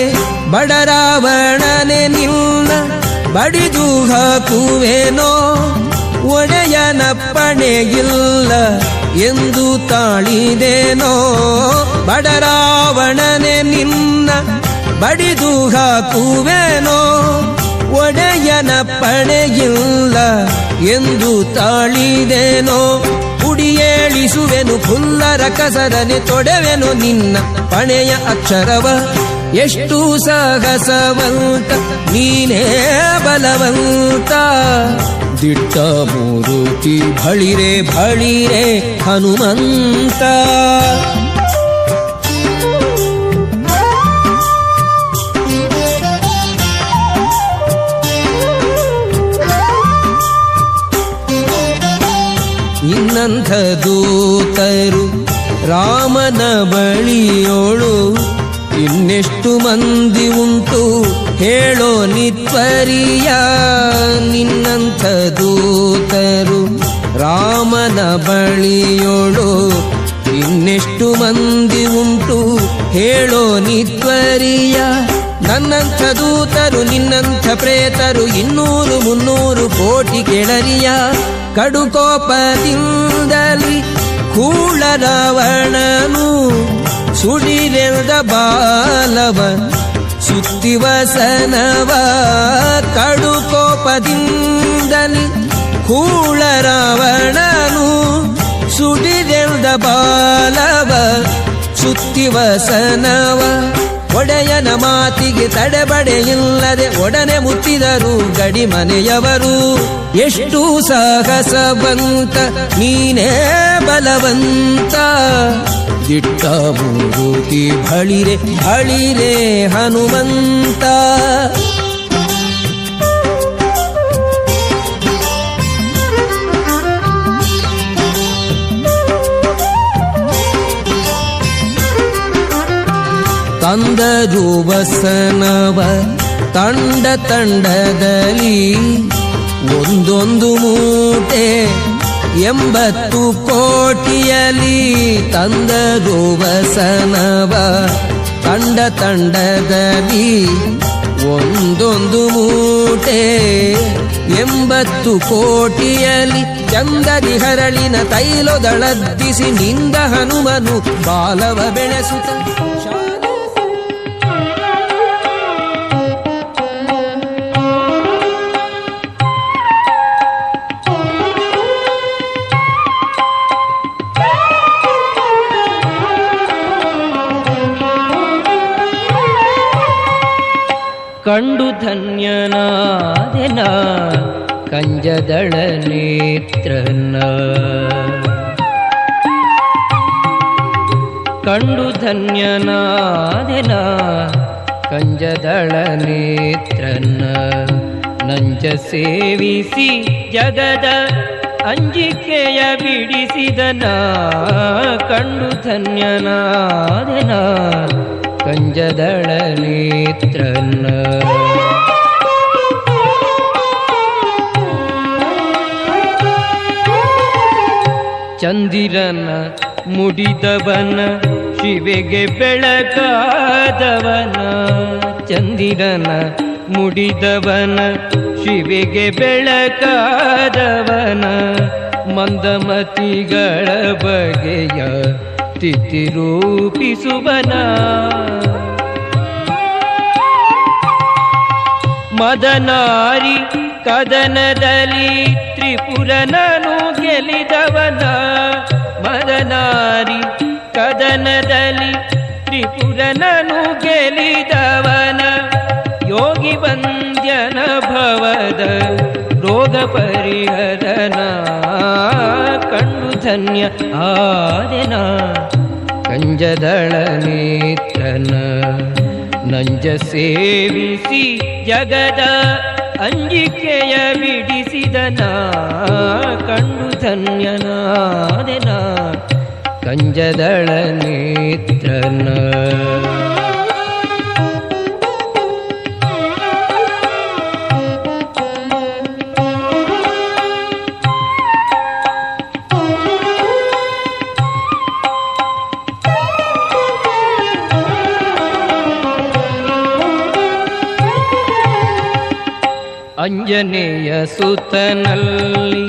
ಬಡ ರಾವಣನೆ ನಿನ್ನ ಬಡಿದು ಹಾಕುವೆನೋ ಒಡೆಯನಪ್ಪಣೆಯಿಲ್ಲ ಎಂದು ತಾಳಿದೇನೋ ಬಡ ರಾವಣನೆ ನಿನ್ನ ಬಡಿದು ಹಾಕುವೆನೋ ಒಡೆಯನಪ್ಪಣೆಯಿಲ್ಲ ಎಂದು ತಾಳಿದೇನೋ ಮುಡಿಯೇಳಿಸುವೆನು ಫುಲ್ಲರ ಕಸರನೆ ತೊಡೆವೆನು ನಿನ್ನ ಪಣೆಯ ಅಕ್ಷರವ. ಎಷ್ಟು ಸಾಹಸವಂತ ನೀನೇ ಬಲವಂತ, ದಿಟ್ಟ ಮೂರುತಿ ಬಳಿರೆ ಬಳಿರೆ ಹನುಮಂತ. ನಿನ್ನಂಥ ದೂತರು ರಾಮನ ಬಳಿಯೋಳು ಇನ್ನೆಷ್ಟು ಮಂದಿ ಉಂಟು ಹೇಳೋ ನಿತ್ವರಿಯ. ನಿನ್ನಂಥ ದೂತರು ರಾಮನ ಬಳಿಯೋಳು ಇನ್ನೆಷ್ಟು ಮಂದಿ ಉಂಟು ಹೇಳೋ ನಿತ್ವರಿಯ. ನನ್ನಂಥ ದೂತರು ನಿನ್ನಂಥ ಪ್ರೇತರು 200-300 ಕೋಟಿ ಕೆಳರಿಯ. ಕಡುಕೋಪದಿಂದಲಿ ಕೂಳ ರಾವಣನು ಸುಡಿರೆದ ಬಾಲವ ಸುತ್ತಿವಸನವ. ಕಡುಕೋಪದಿಂದಲಿ ಕೂಳ ರಾವಣನು ಸುಡಿರೆದ ಬಾಲವ ಸುತ್ತಿವಸನವ. ಒಡೆಯನ ಮಾತಿಗೆ ತಡೆಬಡೆಯಿಲ್ಲದೆ ಒಡನೆ ಮುತ್ತಿದರು ಗಡಿ ಮನೆಯವರು. ಎಷ್ಟು ಸಾಹಸವಂತ ನೀನೇ ಬಲವಂತ, ದಿಟ್ಟ ಮೂರುತಿ ಬಳಿರೆ ಬಳಿರೆ ಹನುಮಂತ. ತಂದರು ವಸನವ ತಂಡ ತಂಡದಲ್ಲಿ ಒಂದೊಂದು ಮೂಟೆ 80 ಕೋಟಿಯಲಿ. ತಂದರು ವಸನವ ತಂಡ ತಂಡದಲ್ಲಿ ಒಂದೊಂದು ಮೂಟೆ 80 ಕೋಟಿಯಲಿ. ಚಂದದಿ ಹರಳಿನ ತೈಲದಳದ್ದಿಸಿ ನಿಂದ ಹನುಮನು ಬಾಲವ ಬೆಳೆಸುತ್ತ. ಕಂಡು ಧನ್ಯನಾದೆನ ಕಂಜದಳ ನೇತ್ರನ. ಕಂಡು ಧನ್ಯನಾದೆನ ಕಂಜದಳ ನೇತ್ರನ. ನಂಜ ಸೇವಿಸಿ ಜಗದ ಅಂಜಿಕೆಯ ಬಿಡಿಸಿದನ. ಕಂಡು ಧನ್ಯನಾದೆನ ಕಂಜದಳ ನೇತ್ರನ. ಚಂದಿರನ ಮುಡಿದವನ ಶಿವೆಗೆ ಬೆಳಕಾದವನ. ಚಂದಿರನ ಮುಡಿದವನ ಶಿವೆಗೆ ಬೆಳಕಾದವನ. ಮಂದಮತಿಗಳ ಬಗೆಯ ತಿಥಿ ರೂಪಿಸುವನ. ಮದನಾರಿ ಕದನದಲ್ಲಿ ತ್ರಿಪುರನನು ಗೆಲಿದವನ. ಮದನಾರಿ ಕದನದಲ್ಲಿ ತ್ರಿಪುರನನು ಗೆಲಿದವನ. ಯೋಗಿ ವಂದ್ಯನ ಭವದ ರೋಗ ಪರಿಹರನ. ಕಂಡು ಧನ್ಯ ಆದೆನ ಕಂಜದಳ ನೇತ್ರನ. ನಂಜ ಸೇವಿಸಿ ಜಗದ ಅಂಜಿಕೆಯ ಬಿಡಿಸಿದನ. ಕಂಡು ಧನ್ಯನಾದೆನ ಕಂಜದಳ ನೇತ್ರನ. ಅಂಜನೇಯ ಸುತನಲ್ಲಿ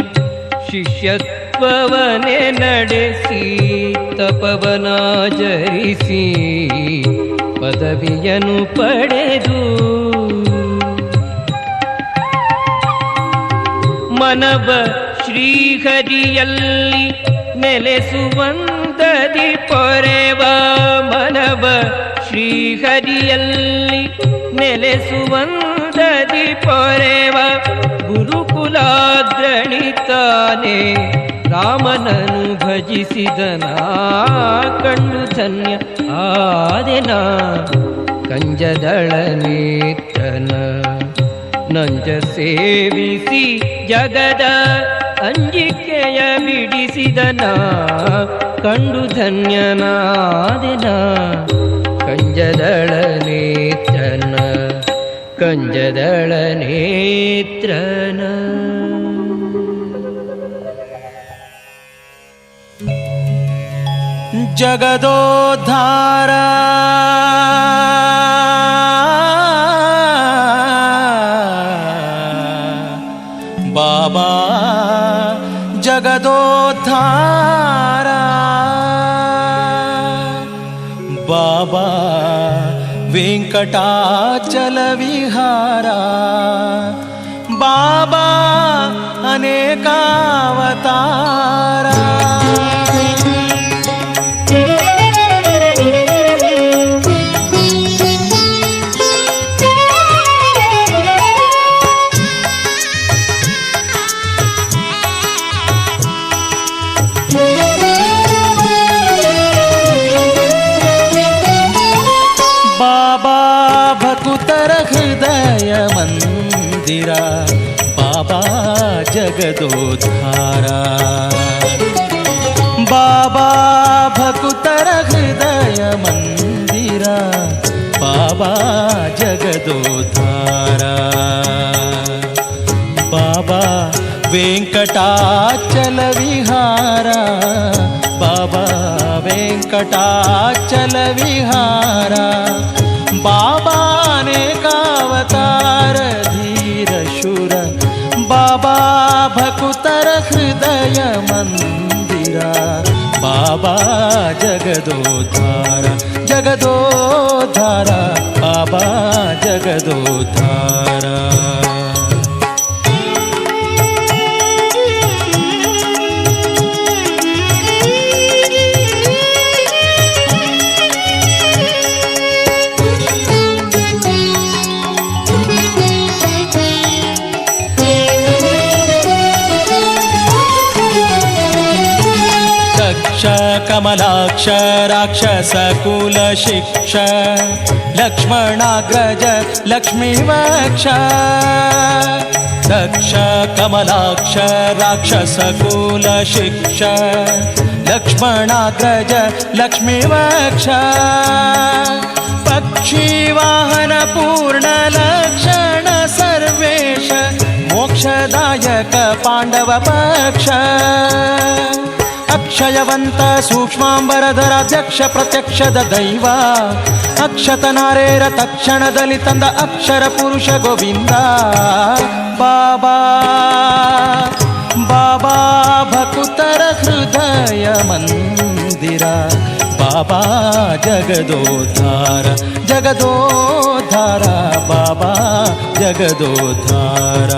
ಶಿಷ್ಯತ್ವವನೆ ನಡೆಸಿ ತಪವನಾಚರಿಸಿ ಪದವಿಯನ್ನು ಪಡೆದು ಮನವ ಶ್ರೀಹರಿಯಲ್ಲಿ ನೆಲೆಸುವಂತದಿ ಪೊರೆವ ಮನವ ಶ್ರೀಹರಿಯಲ್ಲಿ ನೆಲೆಸುವಂತದಿ ಪೊರೆವ ಗುರುಕುಲಾಗ್ರಣಿತಾನೆ ರಾಮನನು ಭಜಿಸಿದನ ಕಂಡು ಧನ್ಯ ಆದೆನ ಕಂಜದಳ ನೇತ್ರನ ನಂಜ ಸೇವಿಸಿ ಜಗದ ಅಂಜಿಕೆಯ ಬಿಡಿಸಿದನ ಕಂಡು ಧನ್ಯನಾದೆನ ಕಂಜದಳ ನೇತ್ರನ ಕಂಜದಳ ನೇತ್ರನ. ಜಗದೋದ್ಧಾರ ಬಾಬಾ ಜಗದೋದ್ಧಾರ ಬಾಬಾ ವೆಂಕಟಾಚಲ ವಿಹಾರ ಬಾಬಾ ಅನೇಕಾವತಾರ. ಬಾಬಾ ಭಕುತರ ಹೃದಯ ಮಂದಿರ ಬಾಬಾ ಜಗದೋದ್ಧಾರ ಬಾಬಾ ಭಕುತರ ಹೃದಯ ಮಂದಿರ ಬಾಬಾ ಜಗದೋದ್ಧಾರ ಬಾಬಾ ವೆಂಕಟಾಚಲ ವಿಹಾರ ಬಾಬಾ ವೆಂಕಟಾಚಲ ವಿಹಾರ ಬಾಬಾ ಅನೇಕಾವತಾರ ಧೀರ ಶೂರ ಬಾಬಾ ಭಕುತರ ಹೃದಯ ಮಂದಿರ ಬಾಬಾ ಜಗದೋದ್ಧಾರ ಜಗದೋದ್ಧಾರ ಬಾಬಾ ಜಗದೋದ್ಧಾರ. कमलाक्ष राक्षस कुल शिक्ष लक्ष्मणाग्रज लक्ष्मीवक्ष दक्ष कमलाक्ष राक्षस कुल शिक्ष लक्ष्मणाग्रज लक्ष्मीवक्ष पक्षी वाहन पूर्ण लक्षण सर्वेश मोक्षदायक पांडव पक्ष अक्षयवंत सूक्ष्मांबरधराध्यक्ष प्रत्यक्षದ ದೈವ ಅಕ್ಷತನಾರೇರ ತಕ್ಷಣದಲ್ಲಿ ತಂದ ಅಕ್ಷರ ಪುರುಷ ಗೋವಿಂದ ಬಾಬಾ ಬಾಬಾ ಭಕುತರ ಹೃದಯ ಮಂದಿರ ಬಾಬಾ ಜಗದೋದ್ಧಾರ ಜಗದೋದ್ಧಾರ ಬಾಬಾ ಜಗದೋದ್ಧಾರ.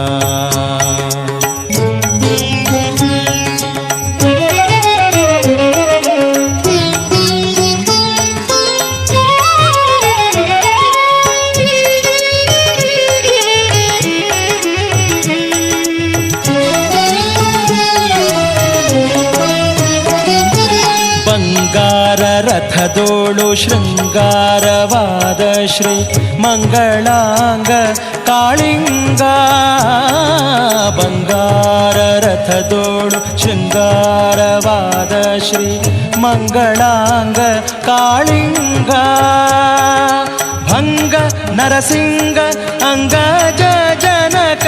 ರಥದೋಳು ಶೃಂಗಾರವಾದ ಶ್ರೀ ಮಂಗಳಾಂಗ ಕಾಳಿಂಗ ಬಂಗಾರ ರಥದೋಳು ಶೃಂಗಾರವಾದ ಶ್ರೀ ಮಂಗಳಾಂಗ ಕಾಳಿಂಗ ಭಂಗ ನರಸಿಂಗ ಅಂಗಜ ಜನಕ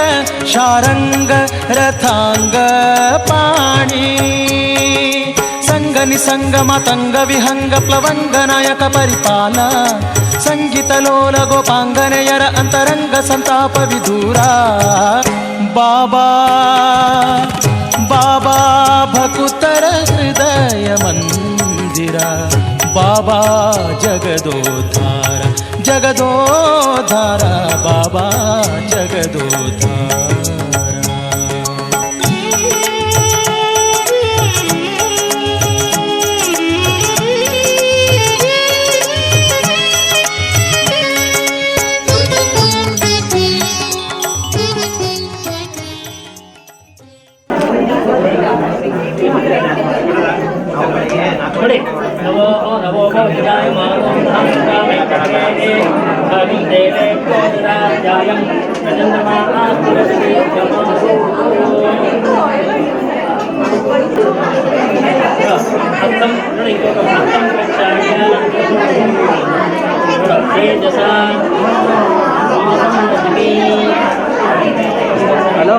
ಶಾರಂಗ ರಥಾಂಗ ಪಾಣಿ ನಿಸಂಗ ಮತಂಗ ವಿಹಂಗ ಪ್ಲವಂಗ ನಾಯಕ ಪರಿಪಾಲ ಸಂಗೀತ ಲೋಲ ಗೋಪಾಂಗನೆಯರ ಅಂತರಂಗ ಸಂತಾಪ ವಿದೂರ ಬಾಬಾ ಬಾಬಾ ಭಕುತರ ಹೃದಯ ಮಂದಿರ ಬಾಬಾ ಜಗದೋದ್ಧಾರ ಜಗದೋದ್ಧಾರ ಬಾಬಾ ಜಗದೋದ್ಧಾರ. स्वाध्यायं हेलो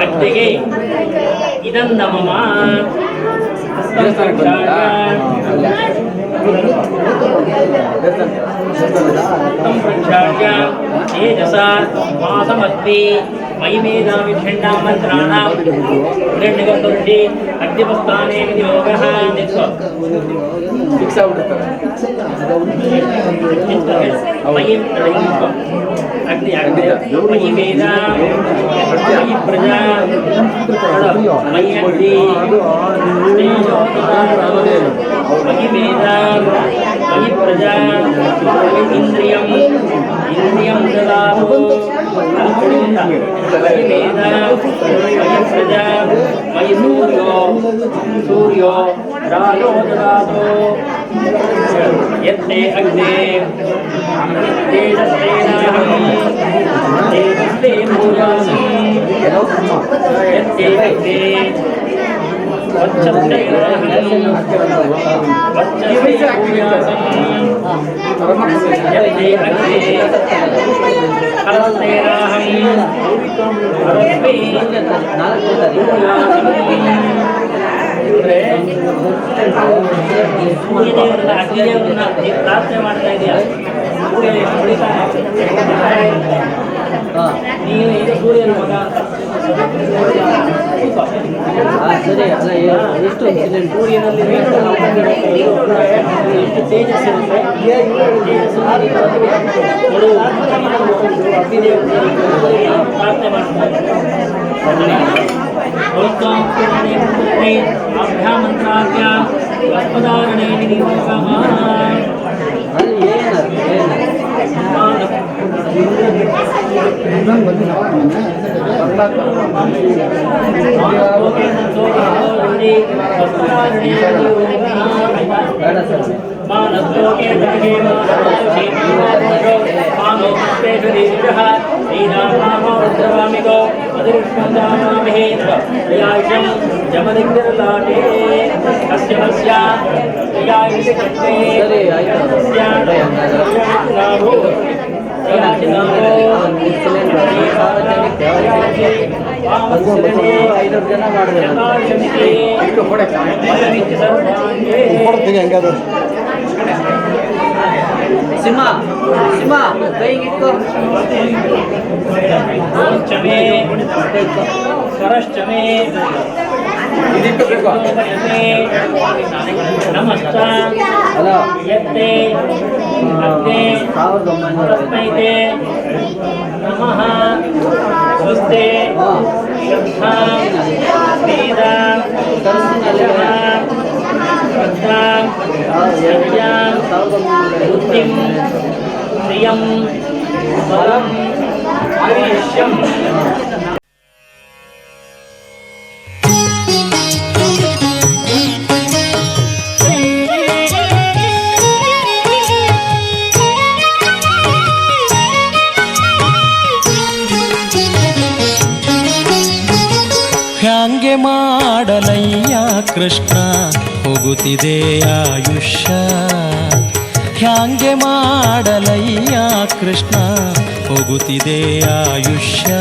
ಅಟ್ಟಿಗೆ ಇದನ್ನ ಮಮ प्रक्षाल्य तेजसा मासमस्ति मयि मेधामि षण्णामन्त्राणां हिरण्यगर्भवृद्धि अग्निपस्थाने विनियोगः मयि अग्नि मयि मेधा मयि प्रजा मयि अग्नि मयि मेधा मयि प्रजा इंद्रियं ददातु मयि मेधा मयि प्रजा मयि सूर्यो राजो ददातु यत्ते अग्ने तेजस्तेनाहं तेजस्ते पूजामि यत्ते अग्ने ಪ್ರಾರ್ಥನೆ ಮಾಡ್ತಾ ಇದೆಯಾ ನೀನು ಇದು ಸೂರ್ಯನ ಮಗ ಸರಿ ಅಲ್ಲ ಎಷ್ಟು ಸೂರ್ಯನಲ್ಲಿ ಎಷ್ಟು ತೇಜಸ್ಸಿರುತ್ತೆ ಪ್ರಾರ್ಥನೆ ಮಾಡ್ತಾರೆ ಅಭ್ಯಾಮಂತ್ರಾಭ್ಯ ಪದಾರಣೆ ನಿಯೋಗಃ ಸಿಂಹ ಸಿಂಹ ಕೈಗಿಟ್ಟು ಸ್ವರಶ್ಚಮೆ ನಮಸ್ತ ಯತ್ತೆ ಅಗ್ನೆ ತಸ್ಮೈತೆ ನಮಃ ಸ್ವಸ್ತೆ ಶ್ರದ್ಧಾ ವೇದ ಬುದ್ಧಿಂ ಶ್ರಿಯಂ ಬಲಂ ಆಯುಷ್ಯಂ ಹ್ಯಾಂಗೆ ಮಾಡಲಯ್ಯ ಕೃಷ್ಣ ಹೋಗುತ್ತಿದೆ ಆಯುಷ್ಯ ಹ್ಯಾಂಗೆ ಮಾಡಲಯ್ಯ ಕೃಷ್ಣ ಹೋಗುತ್ತಿದೆ ಆಯುಷ್ಯ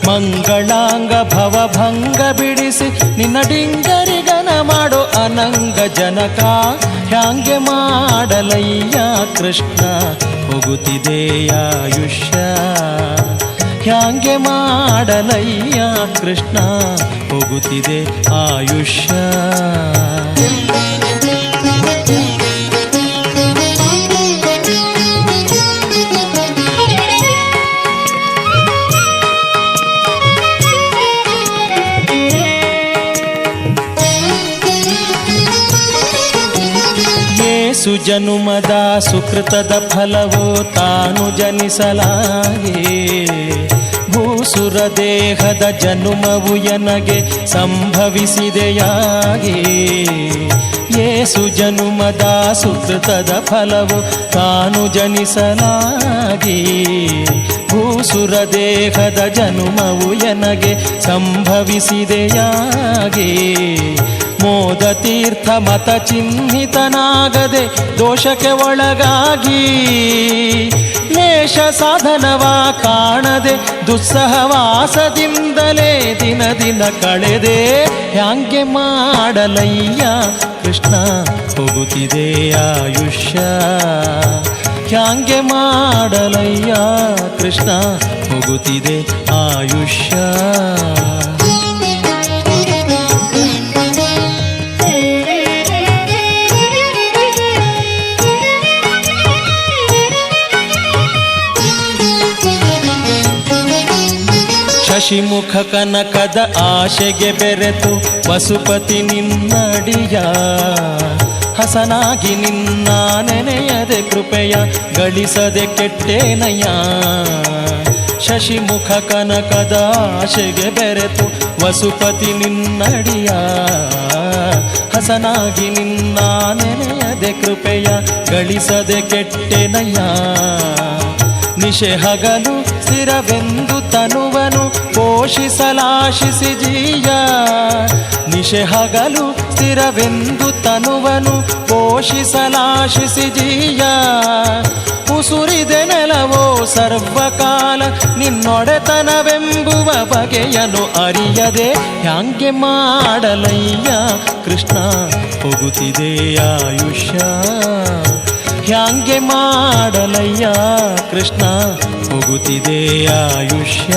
ಮಂಗಳಾಂಗ ಭವಭಂಗ ಬಿಡಿಸಿ ನಿನ್ನ ಡಿಂಗರಿಗನ ಮಾಡೋ ಅನಂಗ ಜನಕ ಹ್ಯಾಂಗೆ ಮಾಡಲಯ್ಯ ಕೃಷ್ಣ ಹೋಗುತ್ತಿದೆ ಆಯುಷ್ಯ ಹ್ಯಾಂಗೆ ಮಾಡಲಯ್ಯ ಕೃಷ್ಣ ಹೋಗುತ್ತಿದೆ ಆಯುಷ್ಯ. ಸುಜನುಮದ ಸುಕೃತದ ಫಲವೋ ತಾನು ಜನಿಸಲಾಗೆ, ಭೂಸುರ ದೇಹದ ಜನುಮವು ಎನಗೆ ಸಂಭವಿಸಿದೆಯಾಗೆ. ಏಸು ಜನುಮದ ಸುಕೃತದ ಫಲವು ತಾನು ಜನಿಸಲಾಗೆ, ಭೂಸುರ ದೇಹದ ಜನುಮವು ಎನಗೆ ಸಂಭವಿಸಿದೆಯಾಗೆ. ಮೋದ ತೀರ್ಥ ಮತ ಚಿಹ್ನಿತನಾಗದೆ ದೋಷಕ್ಕೆ ಒಳಗಾಗಿ, ಲೇಷ ಸಾಧನವ ಕಾಣದೆ ದುಸ್ಸಹವಾಸದಿಂದಲೇ ದಿನ ದಿನ ಕಳೆದೆ. ಹ್ಯಾಂಗೆ ಮಾಡಲಯ್ಯ ಕೃಷ್ಣ ಹೋಗುತ್ತಿದೆ ಆಯುಷ್ಯ. ಹ್ಯಾಂಗೆ ಮಾಡಲಯ್ಯ ಕೃಷ್ಣ ಹೋಗುತ್ತಿದೆ ಆಯುಷ್ಯ. ಶಶಿಮುಖ ಕನಕದ ಆಶೆಗೆ ಬೆರೆತು ಪಶುಪತಿ ನಿನ್ನಡಿಯ, ಹಸನಾಗಿ ನಿನ್ನ ನೆನೆಯದೆ ಕೃಪೆಯ ಗಳಿಸದೆ ಕೆಟ್ಟೇನಯ್ಯ. ಶಶಿಮುಖ ಕನಕದ ಆಶೆಗೆ ಬೆರೆತು ವಸುಪತಿ ನಿನ್ನಡಿಯ, ಹಸನಾಗಿ ನಿನ್ನ ನೆನೆಯದೆ ಕೃಪೆಯ ಗಳಿಸದೆ ಕೆಟ್ಟೆನಯ್ಯ. ನಿಶೆ ಹಗಲು ಸ್ಥಿರವೆಂದು ತನುವನು ಪೋಷಿಸಲಾಶಿಸಿ ಜೀಯ, ನಿಶೆ ಹಗಲು ಸ್ಥಿರವೆಂದು ತನುವನು ಪೋಷಿಸಲಾಶಿಸಿ ಜೀಯ. ಉಸುರಿದೆ ನೆಲವೋ ಸರ್ವಕಾಲ ನಿನ್ನೊಡೆತನವೆಂಬುವ ಬಗೆಯನು ಅರಿಯದೆ. ಹ್ಯಾಂಗೆ ಮಾಡಲಯ್ಯ ಕೃಷ್ಣ ಹೋಗುತ್ತಿದೆ ಆಯುಷ್ಯ. ಹ್ಯಾಂಗೆ ಮಾಡಲಯ್ಯ ಕೃಷ್ಣ ಹೋಗುತ್ತಿದೆ ಆಯುಷ್ಯ.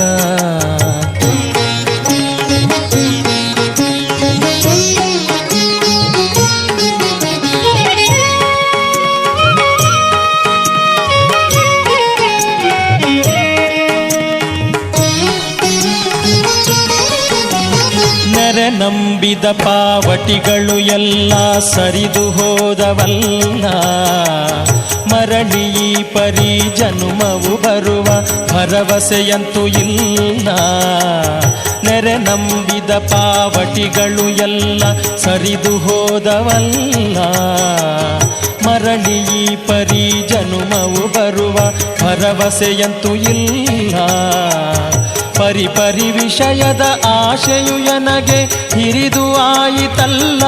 ನೆರೆ ನಂಬಿದ ಪಾವಟಿಗಳು ಎಲ್ಲ ಸರಿದು ಹೋದವಲ್ಲ, ಮರಳಿ ಈ ಪರಿ ಜನುಮವು ಬರುವ ಭರವಸೆಯಂತೂ ಇಲ್ಲ. ನೆರೆ ನಂಬಿದ ಪಾವಟಿಗಳು ಎಲ್ಲ ಸರಿದು ಹೋದವಲ್ಲ, ಮರಳಿ ಈ ಪರಿ ಜನುಮವು ಬರುವ ಭರವಸೆಯಂತೂ ಇಲ್ಲ. ಪರಿ ಪರಿ ವಿಷಯದ ಆಶೆಯು ಎನಗೆ ಹಿರಿದು ಆಯಿತಲ್ಲ,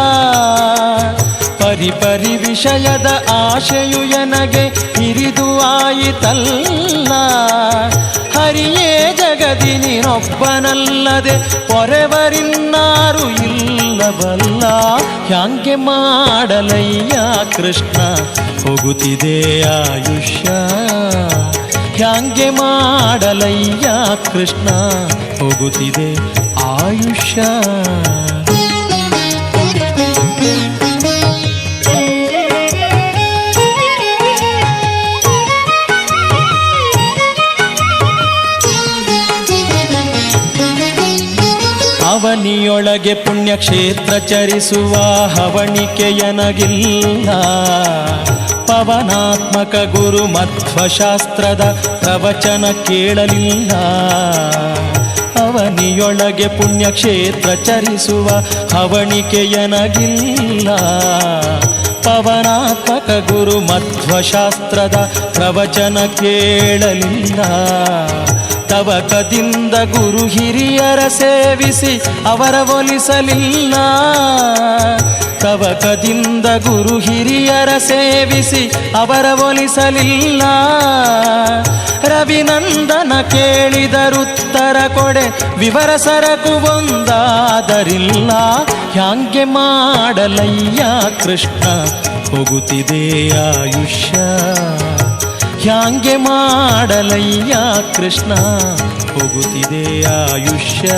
ಪರಿ ಪರಿ ವಿಷಯದ ಆಶೆಯು ಎನಗೆ ಹಿರಿದು ಆಯಿತಲ್ಲ. ಹರಿಯೇ ಜಗದಿ ನೀನೊಬ್ಬನಲ್ಲದೆ ಪೊರೆವರಿನ್ನಾರು ಇಲ್ಲವಲ್ಲ. ಹ್ಯಾಂಗೆ ಮಾಡಲಯ್ಯ ಕೃಷ್ಣ ಹೋಗುತ್ತಿದೆ ಆಯುಷ್ಯ. ಹ್ಯಾಂಗೆ ಮಾಡಲಯ್ಯ ಕೃಷ್ಣ ಹೋಗುತ್ತಿದೆ ಆಯುಷ್ಯ. ಅವನಿಯೊಳಗೆ ಪುಣ್ಯಕ್ಷೇತ್ರ ಚರಿಸುವ ಹವಣಿಕೆಯನಗಿಲ್ಲ, ಪವನಾತ್ಮಕ ಗುರು ಮಧ್ವಶಾಸ್ತ್ರದ ಪ್ರವಚನ ಕೇಳಲಿಲ್ಲ. ಅವನಿಯೊಳಗೆ ಪುಣ್ಯಕ್ಷೇತ್ರ ಚರಿಸುವ ಹವಣಿಕೆಯನಗಿಲ್ಲ, ಪವನಾತ್ಮಕ ಗುರು ಮಧ್ವಶಾಸ್ತ್ರದ ಪ್ರವಚನ ಕೇಳಲಿಲ್ಲ. ತವಕದಿಂದ ಗುರು ಹಿರಿಯರ ಸೇವಿಸಿ ಅವರ ಒಲಿಸಲಿಲ್ಲ, ತವಕದಿಂದ ಗುರು ಹಿರಿಯರ ಸೇವಿಸಿ ಅವರ ಒಲಿಸಲಿಲ್ಲ. ರವಿನಂದನ ಕೇಳಿದರುತ್ತರ ಕೊಡೆ ವಿವರ ಸರಕು ಒಂದಾದರಿಲ್ಲ. ಹ್ಯಾಂಗೆ ಮಾಡಲಯ್ಯ ಕೃಷ್ಣ ಹೋಗುತ್ತಿದೆ ಆಯುಷ್ಯ. ಹ್ಯಾಂಗೆ ಮಾಡಲಯ್ಯ ಕೃಷ್ಣ ಹೋಗುತ್ತಿದೆ ಆಯುಷ್ಯ.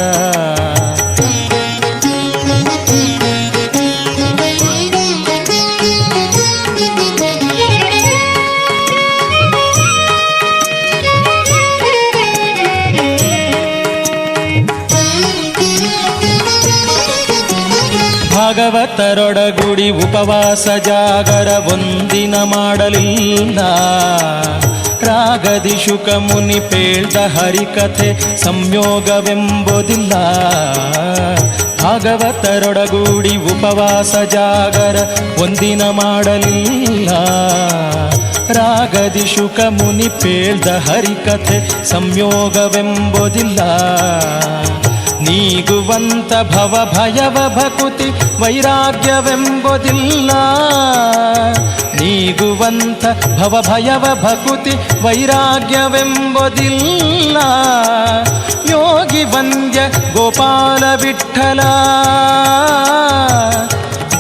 ಭಾಗವತರೊಡಗೂಡಿ ಉಪವಾಸ ಜಾಗರ ಒಂದಿನ ಮಾಡಲಿಲ್ಲ. ರಾಗದಿ ಶುಕ ಮುನಿ ಪೇಳ್ದ ಹರಿಕಥೆ ಸಂಯೋಗವೆಂಬುದಿಲ್ಲ. ಭಾಗವತರೊಡಗೂಡಿ ಉಪವಾಸ ಜಾಗರ ಒಂದಿನ ಮಾಡಲಿಲ್ಲ. ರಾಗದಿ ಶುಕ ಮುನಿ ಪೇಳ್ದ ಹರಿಕಥೆ ಸಂಯೋಗವೆಂಬುದಿಲ್ಲ. ನೀಗುವಂತ ಭವ ಭಯವ ಭಕುತಿ ವೈರಾಗ್ಯವೆಂಬುದಿಲ್ಲ. ನೀಗುವಂತ ಭವ ಭಯವ ಭಕುತಿ ವೈರಾಗ್ಯವೆಂಬುದಿಲ್ಲ. ಯೋಗಿ ವಂದ್ಯ ಗೋಪಾಲ ವಿಠಲ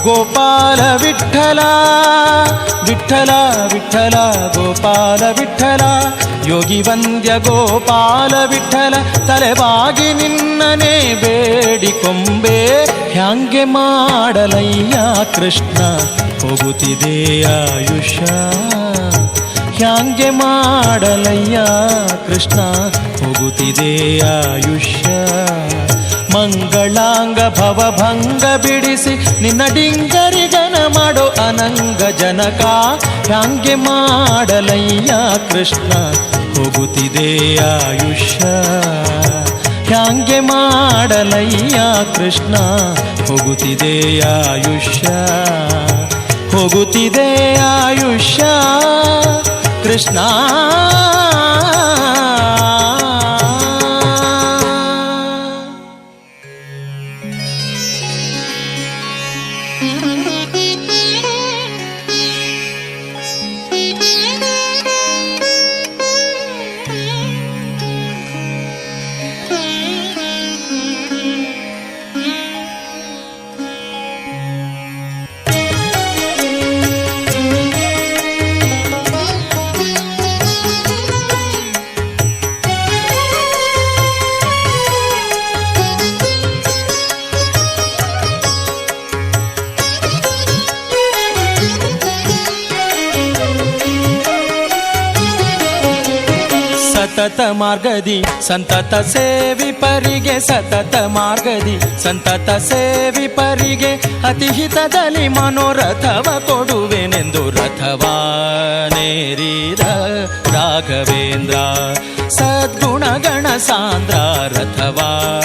ಗೋಪಾಲ ವಿಠಲ ವಿಠಲ ವಿಠಲ ಗೋಪಾಲ ವಿಠಲ. ಯೋಗಿ ವಂದ್ಯ ಗೋಪಾಲ ವಿಠಲ ತಲೆಬಾಗಿ ನಿನ್ನನೆ ಬೇಡಿಕೊಂಬೆ. ಹ್ಯಾಂಗೆ ಮಾಡಲಯ್ಯ ಕೃಷ್ಣ ಹೋಗುತ್ತಿದೆ ಆಯುಷ್ಯ. ಹ್ಯಾಂಗೆ ಮಾಡಲಯ್ಯ ಕೃಷ್ಣ ಹೋಗುತ್ತಿದೆ ಆಯುಷ್ಯ. ಮಂಗಳಾಂಗ ಭವಭಂಗ ಬಿಡಿಸಿ ನಿನ್ನ ಡಿಂಗರಿಗನ ಮಾಡೋ ಅನಂಗ ಜನಕ. ಹ್ಯಾಂಗೆ ಮಾಡಲಯ್ಯ ಕೃಷ್ಣ ಹೋಗುತ್ತಿದೆ ಆಯುಷ್ಯ. ಹ್ಯಾಂಗೆ ಮಾಡಲಯ್ಯ ಕೃಷ್ಣ ಹೋಗುತ್ತಿದೆ ಆಯುಷ್ಯ. ಹೋಗುತ್ತಿದೆ ಆಯುಷ್ಯ ಕೃಷ್ಣ. ಸತತ ಮಾರ್ಗದಿ ಸಂತತ ಸೇವಿಪರಿಗೆ. ಸತತ ಮಾರ್ಗದಿ ಸಂತತ ಸೇವಿಪರಿಗೆ ಅತಿಹಿತದಲ್ಲಿ ಮನೋರಥವ ಕೊಡುವೆನೆಂದು ರಥವಾನೇರಿದ ರಾಘವೇಂದ್ರ. ಸದ್ಗುಣಗಣ ಸಾಂದ್ರ ರಥವಾ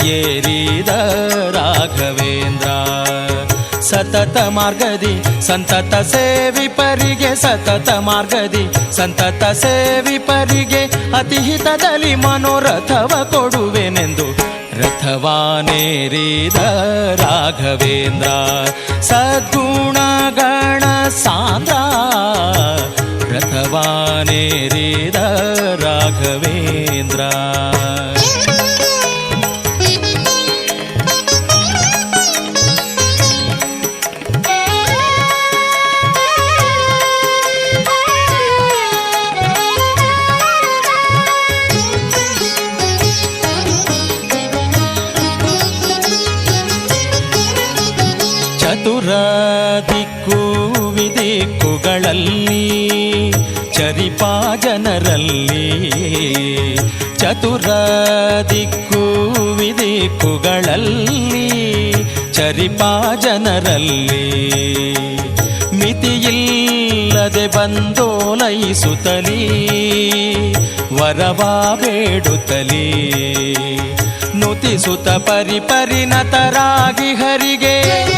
ಏರಿದ ರಾಘವೇಂದ್ರ. ಸತತ ಮಾರ್ಗದಿ ಸಂತತ ಸೇವಿಪರಿಗೆ. ಸತತ ಮಾರ್ಗದಿ ಸಂತತ ಸೇವಿಪರಿಗೆ ಅತಿಹಿತದಲ್ಲಿ ಮನೋರಥವ ಕೊಡುವೆನೆಂದು ರಥವಾನೇರಿದ ರಾಘವೇಂದ್ರ. ಸದ್ಗುಣಗಣ ಸಾಂದ್ರ ರಥವಾನೇರಿದ ರಾಘವೇಂದ್ರ. ಚತುರ ದಿಕ್ಕು ವಿದಿಕ್ಕುಗಳಲ್ಲಿ ಚರಿಪಾ ಜನರಲ್ಲಿ. ಚತುರ ದಿಕ್ಕು ವಿದಿಕ್ಕುಗಳಲ್ಲಿ ಚರಿಪಾ ಜನರಲ್ಲಿ. ಮಿತಿಯಿಲ್ಲದೆ ಬಂದೋಲೈಸುತ್ತಲೀ ವರವಾ ಬೇಡುತ್ತಲೀ. ನುತಿಸುತ್ತ ಪರಿಪರಿಣತರಾಗಿ ಹರಿಗೆ.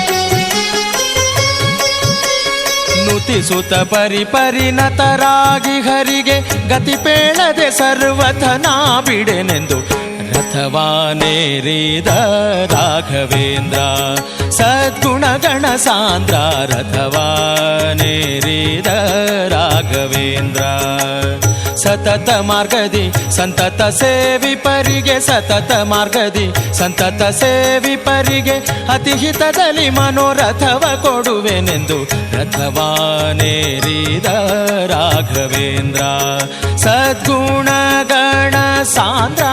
ನುತಿಸುತ್ತ ಪರಿಪರಿಣತರಾಗಿ ಹರಿಗೆ ಗತಿ ಪೇಳದೆ ಸರ್ವಥನಾ ಬಿಡೆನೆಂದು ರಥವಾನೇರಿದ ರಾಘವೇಂದ್ರ. ಸದ್ಗುಣಗಣ ಸಾಂದ್ರ ರಥವಾನೇರಿದ ರಾಘವೇಂದ್ರ. ಸತತ ಮಾರ್ಗದಿ ಸಂತತ ಸೇವಿಪರಿಗೆ ಸತತ ಮಾರ್ಗದಿ ಸಂತತ ಸೇವಿಪರಿಗೆ ಅತಿಹಿತದಲ್ಲಿ ಮನೋರಥವ ಕೊಡುವೆನೆಂದು ರಥವಾನೇರಿದ ರಾಘವೇಂದ್ರ ಸದ್ಗುಣ ಗಣ ಸಾಂದ್ರ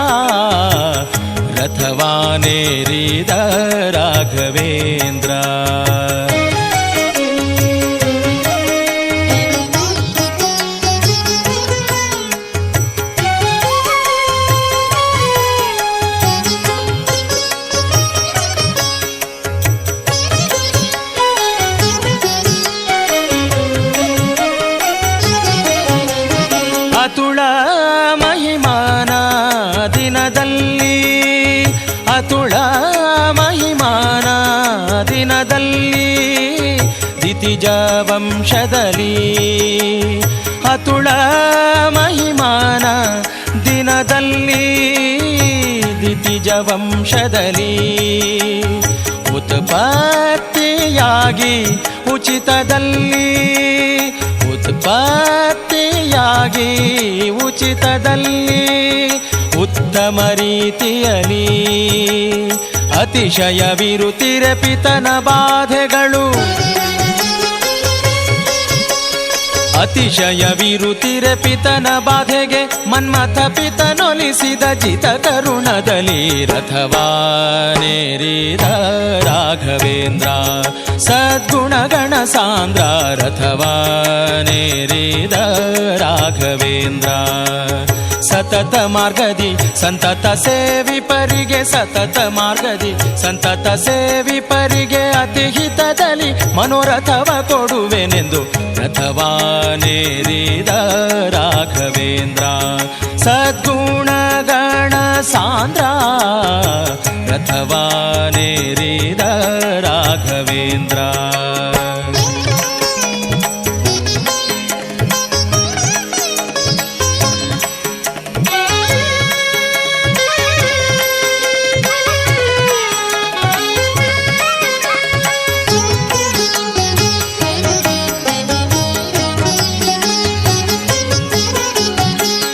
ರಥವಾನೇರಿದ ರಾಘವೇಂದ್ರ ಅತುಳ ಮಹಿಮಾನ ದಿನದಲ್ಲಿ ಅತುಳ ಮಹಿಮಾನ ದಿನದಲ್ಲಿ ದಿತಿಜ ವಂಶದಲ್ಲಿ ಅತುಳ ಮಹಿಮಾನ ದಿನದಲ್ಲಿ ದಿತಿಜ ವಂಶದಲ್ಲಿ ಉತ್ಪತ್ತಿಯಾಗಿ ಉಚಿತದಲ್ಲಿ ಉತ್ಪತ್ತಿಯಾಗಿ ಉಚಿತದಲ್ಲಿ ಉತ್ತಮ ರೀತಿಯಲ್ಲಿ ಅತಿಶಯವಿರುತ್ತಿರೆ ಪಿತನ ಬಾಧೆಗಳು ಅತಿಶಯವಿರುತ್ತಿರೆ ಪಿತನ ಬಾಧೆಗೆ ಮನ್ಮಥ ಪಿತನೊಲಿಸಿದ ಜಿತ ಕರುಣದಲ್ಲಿ ರಥವಾನೇರಿದ ರಾಘವೇಂದ್ರ ಸದ್ಗುಣಗಣ ಸಾಂದ್ರ ರಥವಾನೇರಿದ ರಾಘವೇಂದ್ರ ಸತತ ಮಾರ್ಗದಿ ಸಂತತ ಸೇವಿಪರಿಗೆ ಸತತ ಮಾರ್ಗದಿ ಸಂತತ ಸೇವಿಪರಿಗೆ ಅತಿಹಿತದಲ್ಲಿ ಮನೋರಥವ ಕೊಡುವೆನೆಂದು ರಥವಾನೇರಿದ ರಾಘವೇಂದ್ರ ಸದ್ಗುಣ ಗಣ ಸಾಂದ್ರ ರಥವಾನೇರಿದ ರಾಘವೇಂದ್ರ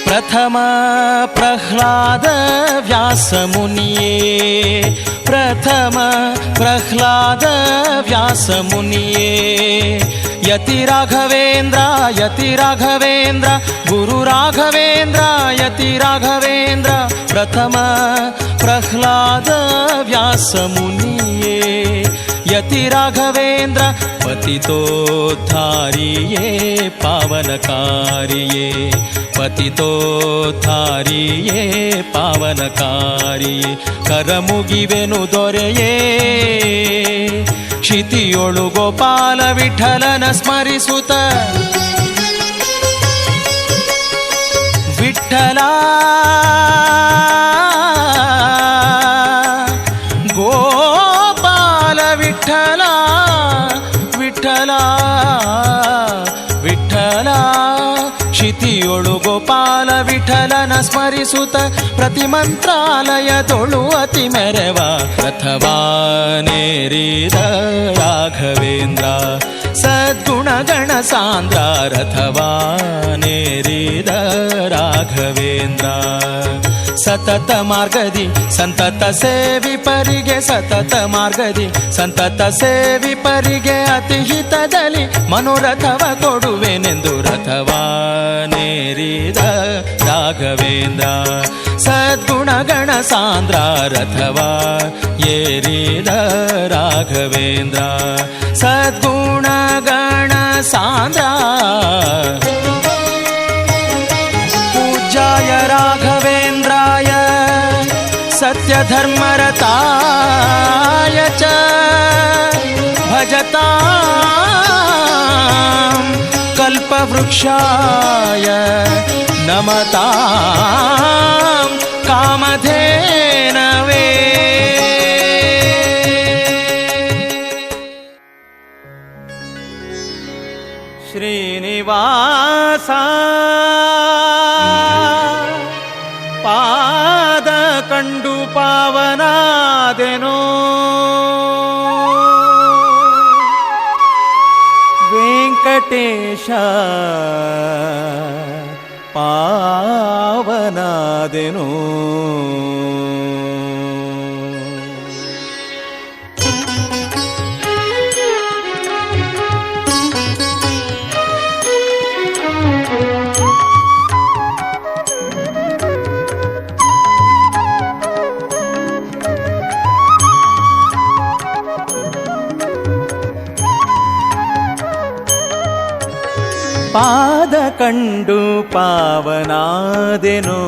ಪ್ರಥಮ ಪ್ರಹ್ಲಾದ ವ್ಯಾಸ ಮುನಿಯೇ ಪ್ರಥಮ ಪ್ರಹ್ಲಾದ ವ್ಯಾಸ ಮುನಿಯೇ ಯತಿ ರಾಘವೇಂದ್ರ ಗುರು ರಾಘವೇಂದ್ರ ಯತಿ ರಾಘವೇಂದ್ರ ಪ್ರಥಮ ಪ್ರಹ್ಲಾದ ವ್ಯಾಸ ಮುನಿಯೇ ಯತಿ ರಾಘವೇಂದ್ರ ಪತಿತೋದ್ಧಾರಿಯೇ ಪಾವನಕಾರಿಯೇ ಪತಿತೋದ್ಧಾರಿಯೇ ಪಾವನಕಾರಿಯೇ ಕರಮುಗಿವೆನು ದೊರೆಯೇ ಕ್ಷಿತಿಯೊಳು ಗೋಪಾಲ ವಿಠಲನ ಸ್ಮರಿಸುತ್ತ ವಿಠಲ ಗೋಪಾಲ ವಿಠಲ ವಿಠಲ ವಿಠಲ ಕ್ಷಿತಿಯೊಳು ಗೋಪಾಲ ವಿಠಲನ ಸ್ಮರಿಸುತ್ತ ಪ್ರತಿ ಮಂತ್ರಾಲಯದೊಳು ಅತಿ ಮೆರವ ರಥವಾನೇರಿದ ರಾಘವೇಂದ್ರ ಸದ್ಗುಣಗಣ ಸಾಂದ್ರ ರಥವಾನೇರಿದ ರಾಘವೇಂದ್ರ ಸತತ ಮಾರ್ಗದಿ ಸಂತತ ಸೇವಿಪರಿಗೆ ಸತತ ಮಾರ್ಗದಿ ಸಂತತ ಸೇವಿಪರಿಗೆ ಅತಿಹಿತದಲ್ಲಿ ಮನೋರಥವ ಕೊಡುವೆನೆಂದು ರಥವಾನೇರಿದ ರಾಘವೇಂದ್ರ ಸದ್ಗುಣಗಣ ಸಾಂದ್ರ ರಥವಾ ಏರಿದ ರಾಘವೇಂದ್ರ ಸದ್ಗುಣಗಣ ಸಾಂದ್ರ पूज्याय राघवेन्द्राय सत्यधर्मरताय च भजतां कल्पवृक्षाय नमतां कामधेनवे ಶ್ರೀನಿವಾಸ ಪಾದ ಕಂಡು ಪಾವನಾದೆನೋ ವೆಂಕಟೇಶ ಪಾವನಾದೆನು. ಪಾದ ಕಂಡು ಪಾವನಾದೆನು,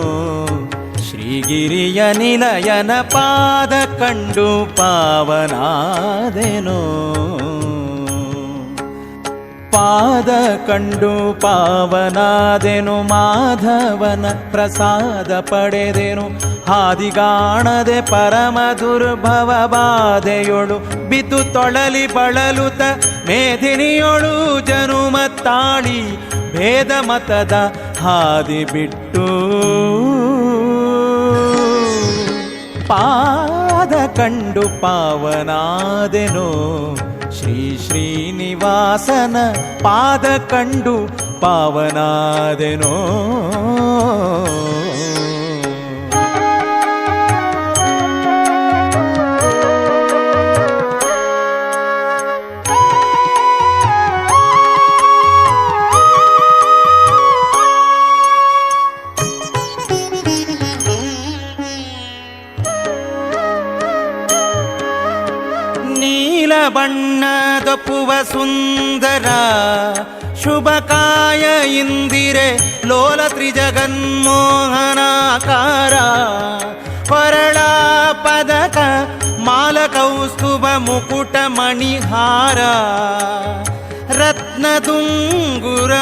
ಶ್ರೀಗಿರಿಯ ನಿಲಯನ ಪಾದ ಕಂಡು ಪಾವನಾದೆನು. ಪಾದ ಕಂಡು ಪಾವನಾದೆನು, ಮಾಧವನ ಪ್ರಸಾದ ಪಡೆದೆನು. ಹಾದಿಗಾಣದೆ ಪರಮ ದುರ್ಭವ ಬಾಧೆಯೊಳು ಬಿದ್ದು ತೊಳಲಿ ಬಳಲುತ ಮೇದಿನಿಯೊಳು ಜನುಮ ತಾಳಿ ಭೇದ ಮತದ ಹಾದಿ ಬಿಟ್ಟು. ಪಾದ ಕಂಡು ಪಾವನಾದೆನು, ಶ್ರೀ ಶ್ರೀನಿವಾಸನ ಪಾದ ಕಂಡು ಪಾವನಾದೆನೋ. ಬಣ್ಣದೊಪ್ಪುವ ಸುಂದರ ಶುಭಕಾಯ ಇಂದಿರೆ ಲೋಲ ತ್ರಿಜಗನ್ಮೋಹನಾಕಾರ. ಹೊರಳ ಪದಕ ಮಾಲ ಕೌಸ್ತುಭ ಮುಕುಟ ಮಣಿಹಾರ ರತ್ನದುಂಗುರ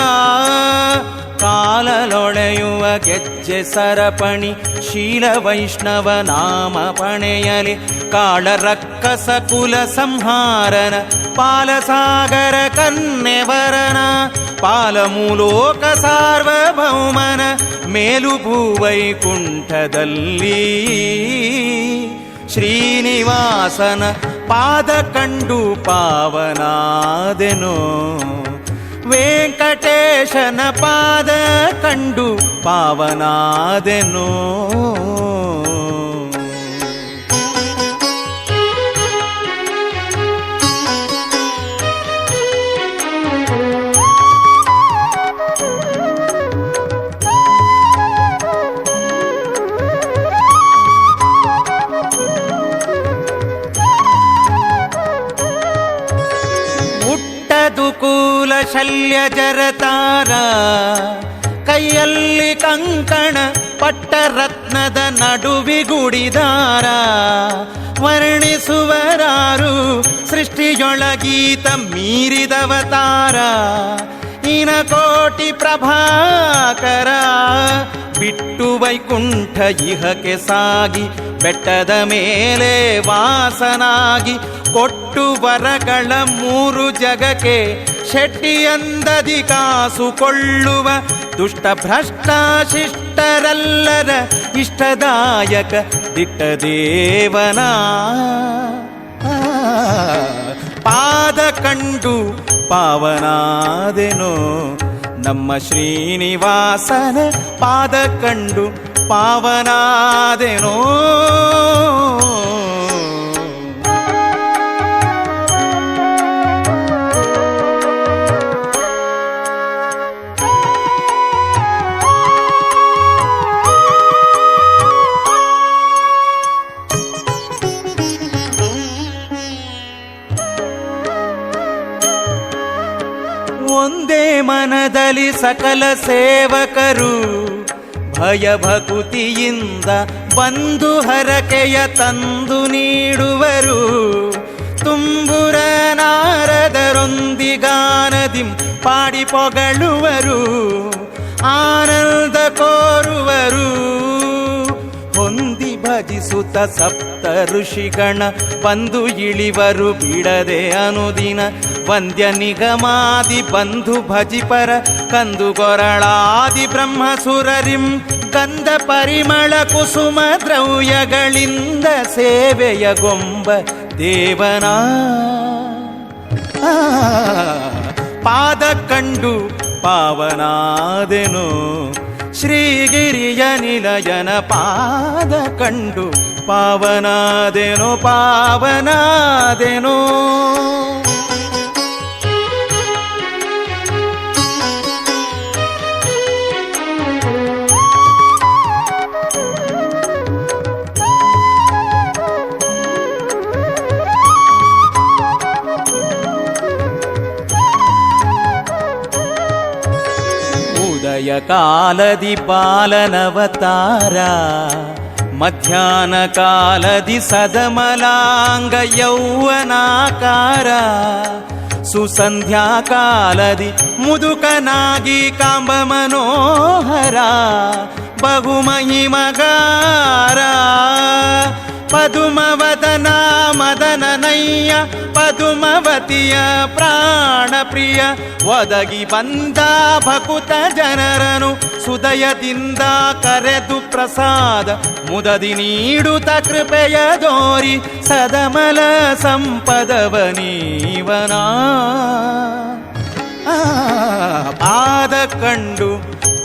ಕಾಲಲೊಳೆಯುವ ಗೆಜ್ಜೆ ಸರಪಣಿ ಶೀಲ ವೈಷ್ಣವ ನಾಮ ಪಣೆಯಲಿ ಕಾಳ ರಕ್ಕಸ ಕುಲ ಸಂಹಾರನ ಪಾಲಸಾಗರ ಕನ್ನೆವರನ ಪಾಲಮೂಲೋಕ ಸಾರ್ವಭೌಮನ ಮೇಲು ಭೂವೈಕುಂಠದಲ್ಲಿ ಶ್ರೀನಿವಾಸನ ಪಾದ ಕಂಡು ಪಾವನಾದೆನು. ವೆಂಕಟೇಶನ ಪಾದ ಕಂಡು ಪಾವನಾದೆನು. ಕುಲ ಶಲ್ಯ ಜರತಾರ ಕೈಯಲ್ಲಿ ಕಂಕಣ ಪಟ್ಟ ರತ್ನದ ನಡುವಿಗುಡಿದಾರ ವರ್ಣಿಸುವರಾರು ಸೃಷ್ಟಿಯೊಳಗೀತ ಮೀರಿದವತಾರ ಇನ ಕೋಟಿ ಪ್ರಭಾಕರ ಬಿಟ್ಟು ವೈಕುಂಠ ಇಹಕ್ಕೆ ಸಾಗಿ ಬೆಟ್ಟದ ಮೇಲೆ ವಾಸನಾಗಿ ಕೊಟ್ಟು ವರಗಳ ಮೂರು ಜಗಕ್ಕೆ ಶೆಟ್ಟಿಯಂದದಿ ಕಾಸು ಕೊಳ್ಳುವ ದುಷ್ಟ ಭ್ರಷ್ಟ ಶಿಷ್ಟರಲ್ಲರ ಇಷ್ಟದಾಯಕ ದಿಟ್ಟ ದೇವನ ಪಾದ ಕಂಡು ಪಾವನಾದೆನು. ನಮ್ಮ ಶ್ರೀನಿವಾಸನ ಪಾದ ಕಂಡು ಪಾವನಾದೆನೋ. ಒಂದೇ ಮನದಲ್ಲಿ ಸಕಲ ಸೇವಕರು ಭಯ ಭಕುತಿಯಿಂದ ಬಂಧು ಹರಕೆಯ ತಂದು ನೀಡುವರು. ತುಂಬುರ ನಾರದರೊಂದಿಗಾನದಿ ಪಾಡಿ ಪೊಗಳುವರು, ಆನಂದ ಕೋರುವರು. ಹೊಂದಿ ಭಜಿಸುತ್ತ ಸಪ್ತ ಋಷಿಗಣ ಬಂದು ಇಳಿವರು ಬಿಡದೆ ಅನುದಿನ. ವಂದ್ಯ ನಿಗಮಾದಿ ಬಂಧು ಭಜಿಪರ ಕಂದು ಗೊರಳಾದಿ ಬ್ರಹ್ಮಸುರರಿಂ ಗಂಧ ಪರಿಮಳ ಕುಸುಮ ದ್ರವ್ಯಗಳಿಂದ ಸೇವೆಯ ಗೊಂಬ ದೇವನ ಪಾದ ಕಂಡು ಪಾವನಾದೆನು. ಶ್ರೀಗಿರಿಯ ನಿಲಯನ ಪಾದ ಕಂಡು ಪಾವನಾದೆನೋ ಪಾವನಾದೆನೋ. ಉದಯ ಕಾಲದಿ ಬಾಲನವತಾರ, ಮಧ್ಯಾಹ್ನ ಕಾಲದಿ ಸದಮಲಾಂಗ ಯೌವನಾಕಾರ, ಸುಸಂಧ್ಯಾ ಕಾಲದಿ ಮುದುಕನಾಗಿ ಕಾಂಬ ಮನೋಹರ ಬಹುಮಹಿಮಗಾರ. ಪದುಮವದನ ಮದನನಯ್ಯ ಪದುಮವತಿಯ ಪ್ರಾಣ ಪ್ರಿಯ, ಒದಗಿ ಬಂದ ಭಕುತ ಜನರನು ಸುದಯದಿಂದ ಕರೆದು ಪ್ರಸಾದ ಮುದದಿ ನೀಡುತ್ತ ಕೃಪೆಯ ದೋರಿ ಸದಮಲ ಸಂಪದವನೀವನ. ಪಾದ ಕಂಡು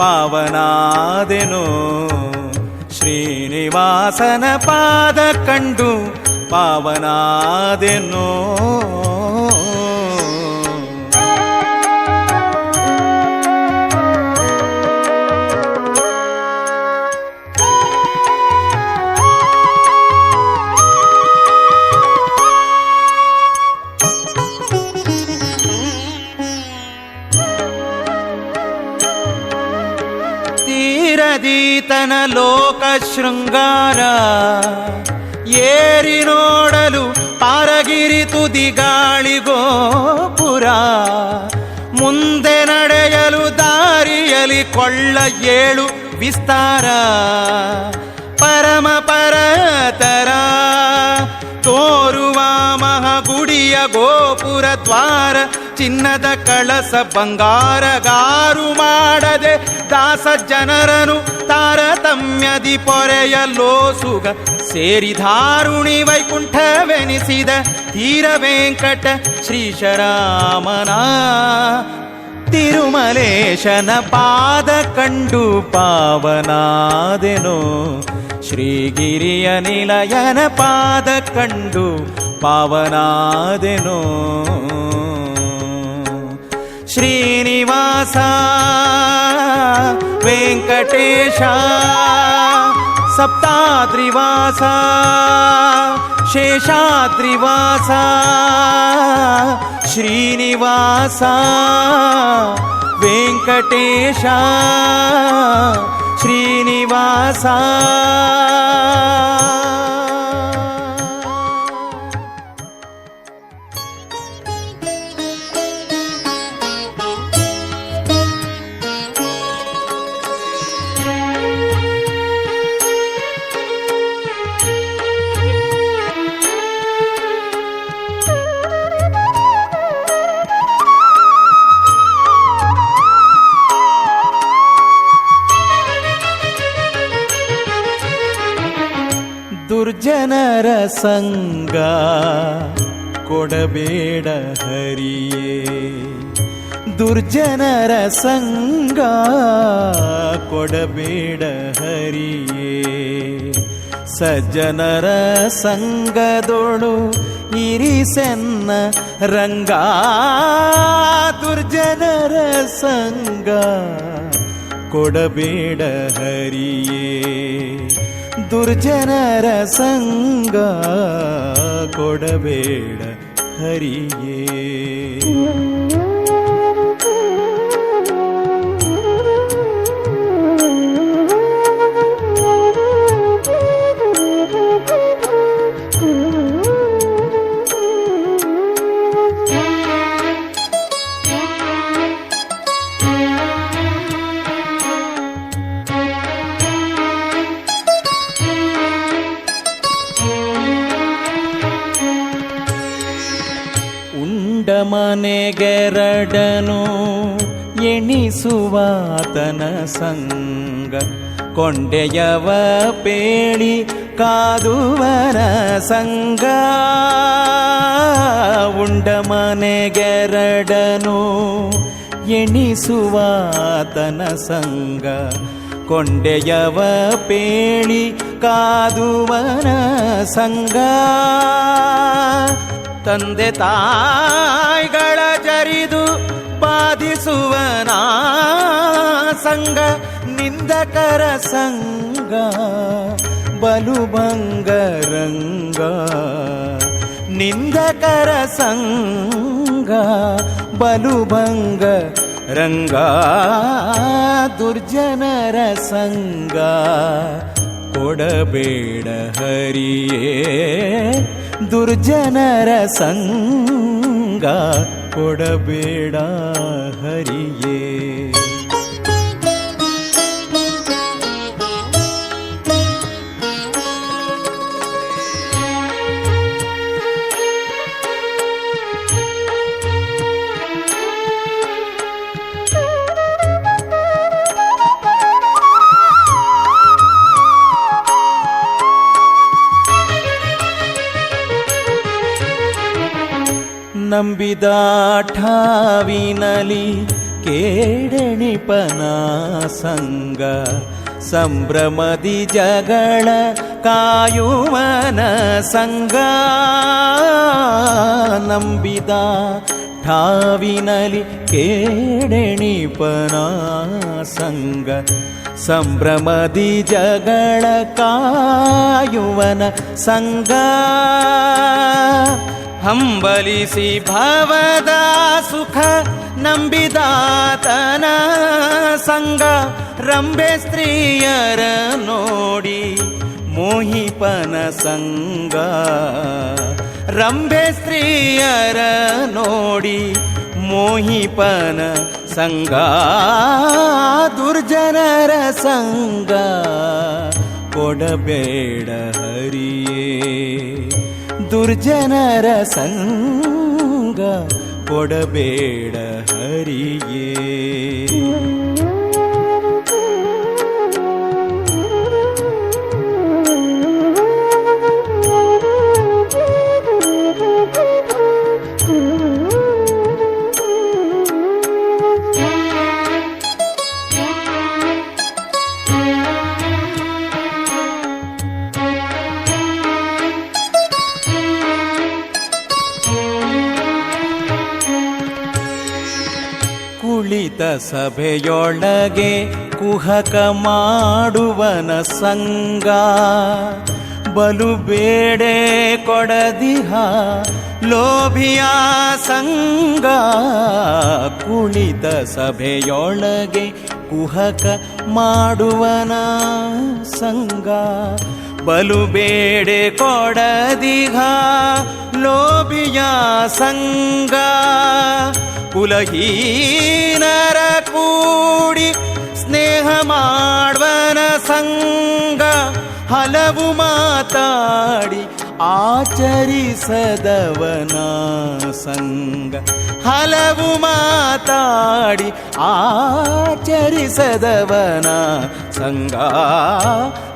ಪಾವನಾದೆನೋ, ಶ್ರೀನಿವಾಸನ ಪಾದ ಕಂಡು ಪಾವನಾದೆನೋ. ತೀರದೀತನ ಲೋಕ ಶೃಂಗಾರ, ಏರಿ ನೋಡಲು ಪಾರಗಿರಿ ತುದಿಗಾಳಿಗೋಪುರ. ಮುಂದೆ ನಡೆಯಲು ದಾರಿಯಲಿ ಕೊಳ್ಳ ಏಳು ವಿಸ್ತಾರ, ಪರಮ ಪರತರ ತೋರುವ ಮಹಾಗುಡಿಯ ಗೋಪುರ ದ್ವಾರ. ಚಿನ್ನದ ಕಳಸ ಬಂಗಾರಗಾರು ಮಾಡದೆ ದಾಸ ಜನರನು ತಾರತಮ್ಯದಿ ಪೊರೆಯಲೋಸುಗ ಸೇರಿಧಾರುಣಿ ವೈಕುಂಠವೆನಿಸಿದ ತೀರ ವೆಂಕಟ ಶ್ರೀಶರಾಮನ. ತಿರುಮಲೇಶನ ಪಾದ ಕಂಡು ಪಾವನಾದೆನೋ, ಶ್ರೀಗಿರಿಯ ನಿಲಯನ ಪಾದ ಕಂಡು ಪಾವನಾದೆನೋ. ಶ್ರೀನಿವಾಸ ವೆಂಕಟೇಶ ಸಪ್ತಾದ್ರಿವಾಸ ಶೇಷಾದ್ರಿವಾಸ, ಶ್ರೀನಿವಾಸ ವೆಂಕಟೇಶ ಶ್ರೀನಿವಾಸ. ದುರ್ಜನರ ಸಂಗ ಕೊಡಬೇಡ ಹರಿಯೇ, ದುರ್ಜನರ ಸಂಗ ಕೊಡಬೇಡ ಹರಿಯೇ. ಸಜ್ಜನರ ಸಂಗದೊಳು ಇರಿಸೆನ್ನ ರಂಗ, ದುರ್ಜನರ ಸಂಗ ಕೊಡಬೇಡ ಹರಿಯೇ. ದುರ್ಜನರ ಸಂಗ ಕೊಡಬೇಡ ಹರಿಯೇ. ಮನೆಗೆರಡನು ಎಣಿಸುವಾತನ ಸಂಗ, ಕೊಂಡೆಯವ ಪೇಳಿ ಕಾದುವನ ಸಂಗ. ಉಂಡ ಮನೆಗೆರಡನು ಎಣಿಸುವಾತನ ಸಂಗ, ಕೊಂಡೆಯವ ಪೇಳಿ ಕಾದುವನ ಸಂಗ ತಂದೆ ತಾಯಿಗಳ ಜರಿದು ಬಾಧಿಸುವನ ಸಂಗ ನಿಂದಕರ ಸಂಗ ಬಲುಭಂಗರಂಗ ನಿಂದಕರ ಸಂಗ ಬಲುಭಂಗ ರಂಗ ದುರ್ಜನರ ಸಂಗ ಕೊಡಬೇಡ ಹರಿಯೇ ದುರ್ಜನರ ಸಂಗ ಕೊಡಬೇಡ ಹರಿಯೇ ನಂಬಿದ ಠಾವಿನಲಿ ಕೇಡೆಣಿಪನ ಸಂಗ ಸಂಭ್ರಮದಿ ಜಗಳ ಕಾಯುವನ ಸಂಗ ನಂಬಿದ ಠಾವಿನಲಿ ಕೇಡೆಣಿಪನ ಸಂಗ ಸಂಭ್ರಮದಿ ಜಗಳ ಕಾಯುವನ ಸಂಗ ಹಂಬಲಿಸಿ ಭವದ ಸುಖ ನಂಬಿದಾತನ ಸಂಗ ರಂಬೆ ಸ್ತ್ರೀಯರ ನೋಡಿ ಮೋಹಿಪನ ಸಂಗ ರಂಬೆ ಸ್ತ್ರೀಯರ ನೋಡಿ ಮೋಹಿಪನ ಸಂಗ ದುರ್ಜನರ ಸಂಗ ಕೊಡಬೇಡ ಹರಿಯೇ ದುರ್ಜನರ ಸಂಗ ಕೊಡಬೇಡ ಹರಿಯೇ ಕುಳಿತ ಸಭೆಯೊಳಗೆ ಕುಹಕ ಮಾಡುವನ ಸಂಗ ಬಲು ಬೇಡೆ ಕೊಡದಿಹ ಲೋಭಿಯ ಸಂಗ ಕುಳಿತ ಸಭೆಯೊಳಗೆ ಕುಹಕ ಮಾಡುವನ ಸಂಗ ಬಲು ಬೇಡೆ ಕೊಡದಿಹ ಲೋಭಿಯ ಸಂಗ ಕುಲಹೀನರ ಕೂಡಿ ಸ್ನೇಹ ಮಾಡುವನ ಸಂಗ ಹಲವು ಮಾತಾಡಿ ಆಚರಿಸದವನ ಸಂಗ ಹಲವು ಮಾತಾಡಿ ಆಚರಿಸದವನ ಸಂಗ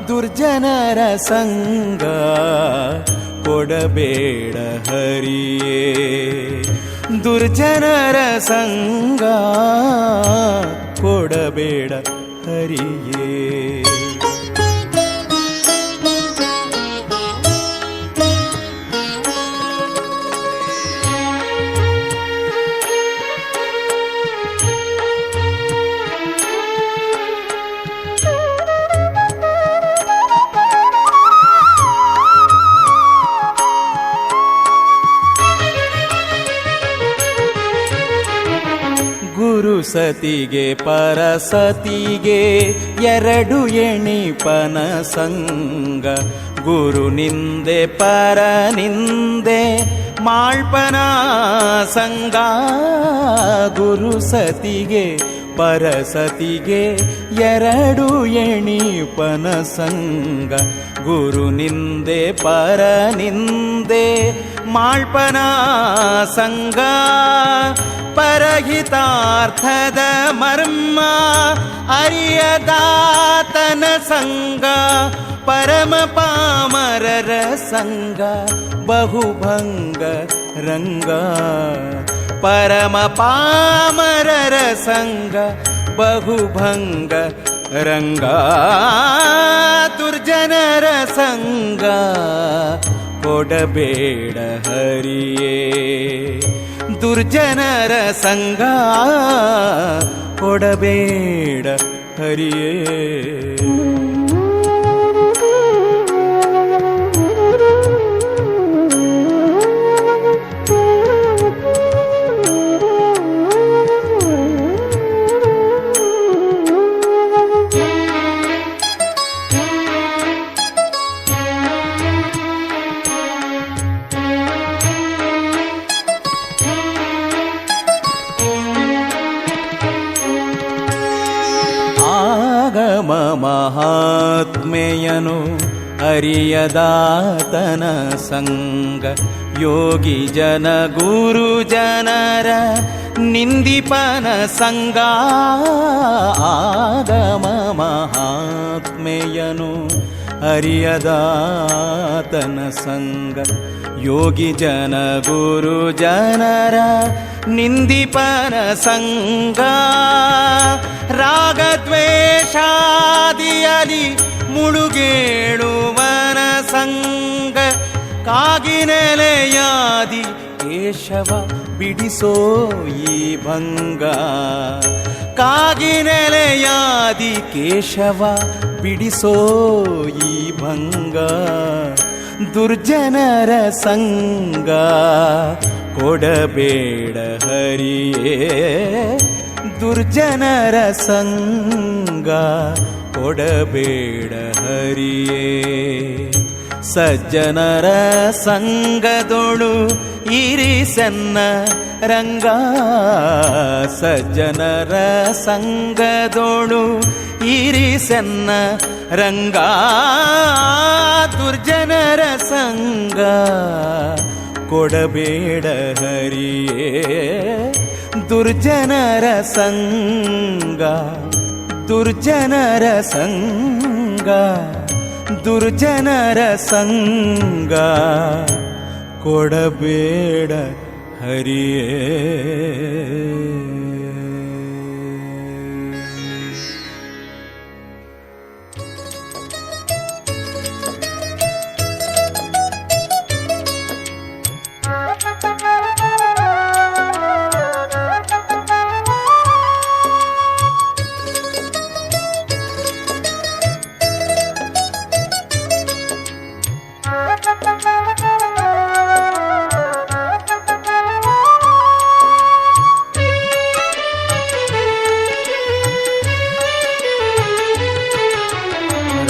ದುರ್ಜನರ ಸಂಗ ಕೊಡಬೇಡ ಹರಿಯೇ ದುರ್ಜನರ ಸಂಗ ಕೊಡಬೇಡ ಹರಿಯೇ ಗುರು ಸತಿಗೆ ಪರಸತಿಗೆ ಎರಡು ಎಣಿಪನ ಸಂಗ ಗುರು ನಿಂದೆ ಪರ ನಿಂದೆ ಮಾಳ್ಪನ ಸಂಗ ಗುರು ಸತಿಗೆ ಪರಸತಿಗೆ ಎರಡು ಎಣಿಪನ ಸಂಗ ಗುರು ನಿಂದೆ ಪರ ನಿಂದೆ ಮಾಳ್ಪನ ಸಂಗ ಪರಹಿತಾರ್ಥದ ಮರ್ಮ ಅರಿಯದಾತನ ಸಂಗ ಪರಮ ಪಾಮರರ ಸಂಗ ಬಹುಭಂಗ ರಂಗ ಪರಮ ಪಾಮರರ ಸಂಗ ಬಹುಭಂಗ ರಂಗ ದುರ್ಜನರ ಸಂಗ ಕೊಡಬೇಡ ಹರಿಯೇ ದುರ್ಜನರ ಸಂಗ ಕೊಡಬೇಡ ಹರಿಯೇ ಮಹಾತ್ಮೆಯನು ಅರಿಯದಾತನ ಸಂಗ ಯೋಗಿ ಜನ ಗುರು ಜನರ ನಿಂದಿಪನ ಸಂಗ ಆಗಮ ಮಹಾತ್ಮೆಯನು ಅರಿಯದಾತನ ಸಂಗ ಯೋಗಿ ಜನ ಗುರು ಜನರ ನಿಂದಿಪನ ಸಂಗ ರಾಗದ್ವೇಷಾದಿಯಲಿ ಮುಳುಗೇಳುವನ ಸಂಗ ಕಾಗಿನೆಲೆಯಾದಿ ಕೇಶವ ಬಿಡಿಸೋ ಈ ಭಂಗ ಕಾಗಿನೆಲೆಯಾದಿ ಕೇಶವ ಬಿಡಿಸೋ ಈ ಭಂಗ ದುರ್ಜನರ ಸಂಗ ಕೊಡಬೇಡ ಹರಿಯೇ ದುರ್ಜನರ ಸಂಗ ಕೊಡಬೇಡ ಹರಿಯೇ ಸಜ್ಜನರ ಸಂಗದೊಳು ಇರಿಸನ್ನ ರಂಗ ಸಜ್ಜನರ ಸಂಗದೊಳು ಇರಿಸನ್ನ ರಂಗ ದುರ್ಜನರ ಸಂಗ ಕೊಡಬೇಡ ಹರಿಯೇ ದುರ್ಜನರ ಸಂಗ ದುರ್ಜನರ ಸಂಗ ದುರ್ಜನರ ಸಂಗ ಕೊಡಬೇಡ ಹರಿಯೇ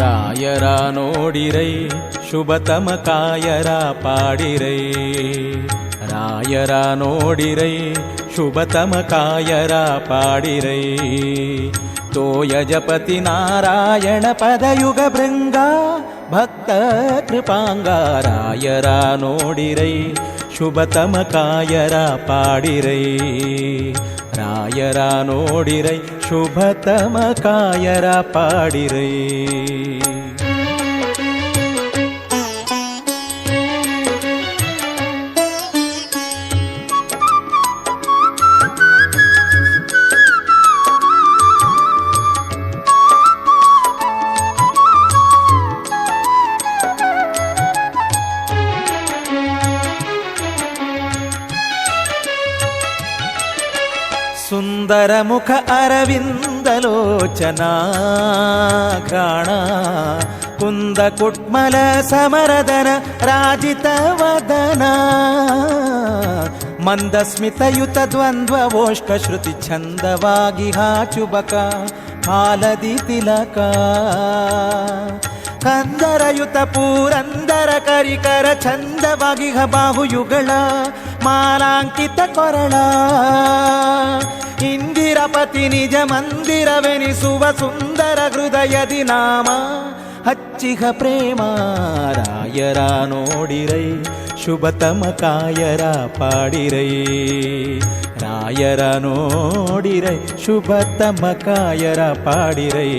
ರಾಯರ ನೋಡಿರೈ ಶುಭತಮ ಕಾಯರ ಪಾಡಿರೈ ರಾಯರ ನೋಡಿರೈ ಶುಭತಮ ಕಾಯರ ಪಾಡಿರೈ ತೋಯ ಜಪತಿ ನಾರಾಯಣ ಪದಯುಗ ಭೃಂಗ ಭಕ್ತ ಕೃಪಾಂಗ ರಾಯರ ನೋಡಿರೈ ಶುಭತಮ ಕಾಯರ ಪಾಡಿರೈ ರಾಯರ ನೋಡಿರೈ ಶುಭತಮ ಕಾಯರ ಪಾಡಿರೈ ಸುಂದರ ಮುಖ ಅರವಿಂದಲೋಚನಾ ಘ್ರಾಣ ಕುಂದ ಕುಟ್ಮಲ ಸಮರದನ ರಾಜಿತ ವದನ ಮಂದಸ್ಮಿತಯುತ ದ್ವಂದ್ವ ಓಷ್ಠ ಶ್ರುತಿ ಛಂದವಾಗಿ ಹಾಚುಬಕ ಹಾಲದಿ ತಿಲಕ ಕಂದರಯುತ ಪೂರಂದರ ಕರಿಕರ ಛಂದವಾಗಿ ಬಾಹುಯುಗಳ ಮಾಲಾಂಕಿತ ಕೊರಳ ಇಂದಿರಪತಿ ನಿಜ ಮಂದಿರವೆನಿಸುವ ಸುಂದರ ಹೃದಯದಿ ನಾಮ ಹಚ್ಚಿಹ ಪ್ರೇಮ ರಾಯರ ನೋಡಿರೈ ಶುಭತಮ ಕಾಯರ ಪಾಡಿರೈ ರಾಯರ ನೋಡಿರೈ ಶುಭತಮ ಕಾಯರ ಪಾಡಿರೈ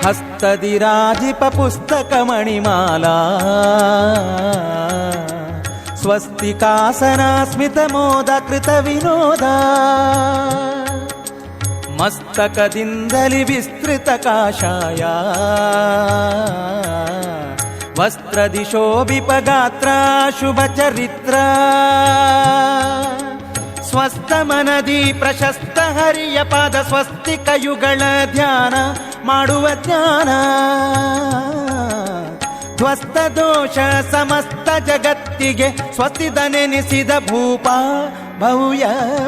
ಹಸ್ತದಿರಾಜಿಪ ಪುಸ್ತಕ ಮಣಿಮಾಲಾ ಸ್ವಸ್ತಿಕಾಸನ ಸ್ಮಿತ ಮೋದ ಕೃತ ವಿನೋದ ಮಸ್ತಕದಿಂದಲಿ ವಿಸ್ತೃತ ಕಾಷಾಯ ವಸ್ತ್ರದಿ ಶೋಭಿಪ ಗಾತ್ರ ಶುಭ ಚರಿತ್ರ ಸ್ವಸ್ಥ ಮನದಿ ಪ್ರಶಸ್ತ ಹರಿಯ ಪಾದ ಸ್ವಸ್ತಿಕಯುಗಳ ಧ್ಯಾನ ಮಾಡುವ ಜ್ಞಾನ ಧ್ವಸ್ತ ದೋಷ ಸಮಸ್ತ ಜಗತ್ತಿಗೆ ಸ್ವಸ್ತಿದನೆನಿಸಿದ ಭೂಪ ಭವ್ಯ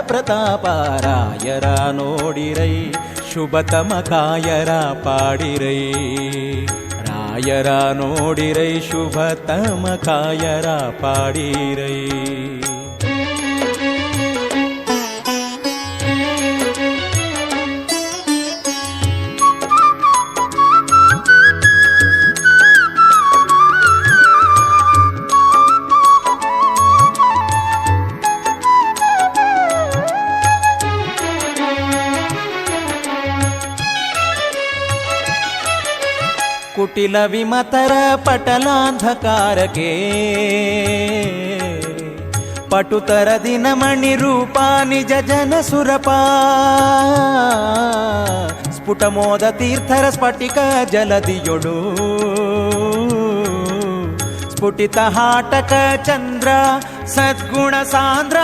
ಪ್ರತಾಪ ರಾಯರ ನೋಡಿರೈ ಶುಭತಮ ಕಾಯರ ಪಾಡಿರೈ ರಾಯರ ನೋಡಿರೈ ಶುಭತಮ ಕಾಯರ ಪಾಡಿರೈ. ಕುಟಿಲ ವಿಮತರ ಪಟಲಾಂಧಕಾರಕ್ಕೆ ಪಟುತರ ದಿನಮಣಿ ರೂಪ ನಿಜ ಜನ ಸುರಪ ಸ್ಫುಟಮೋದ ತೀರ್ಥರ ಸ್ಫಟಿಕ ಜಲದಿಯೊಡು ಸ್ಫುಟಿತ ಹಾಟಕ ಚಂದ್ರ ಸದ್ಗುಣ ಸಾಂದ್ರ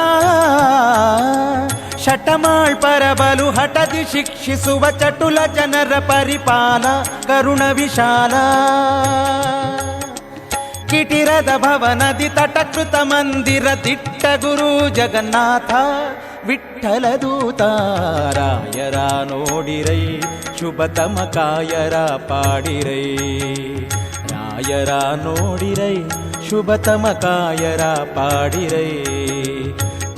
ಶಟಮಾಳ್ ಪರಬಲು ಹಠದಿ ಶಿಕ್ಷಿಸುವ ಚಟುಲ ಜನರ ಪರಿಪಾಲ ಕರುಣ ವಿಶಾಲ ಕಿಟಿರದ ಭವನದಿ ತಟಕೃತ ಮಂದಿರ ದಿಟ್ಟ ಗುರು ಜಗನ್ನಾಥ ವಿಠ್ಠಲ ದೂತ ರಾಯರ ನೋಡಿರೈ ಶುಭತಮ ಕಾಯರ ಪಾಡಿರೈ ರಾಯರ ನೋಡಿರೈ ಶುಭತಮ ಕಾಯರ ಪಾಡಿರೈ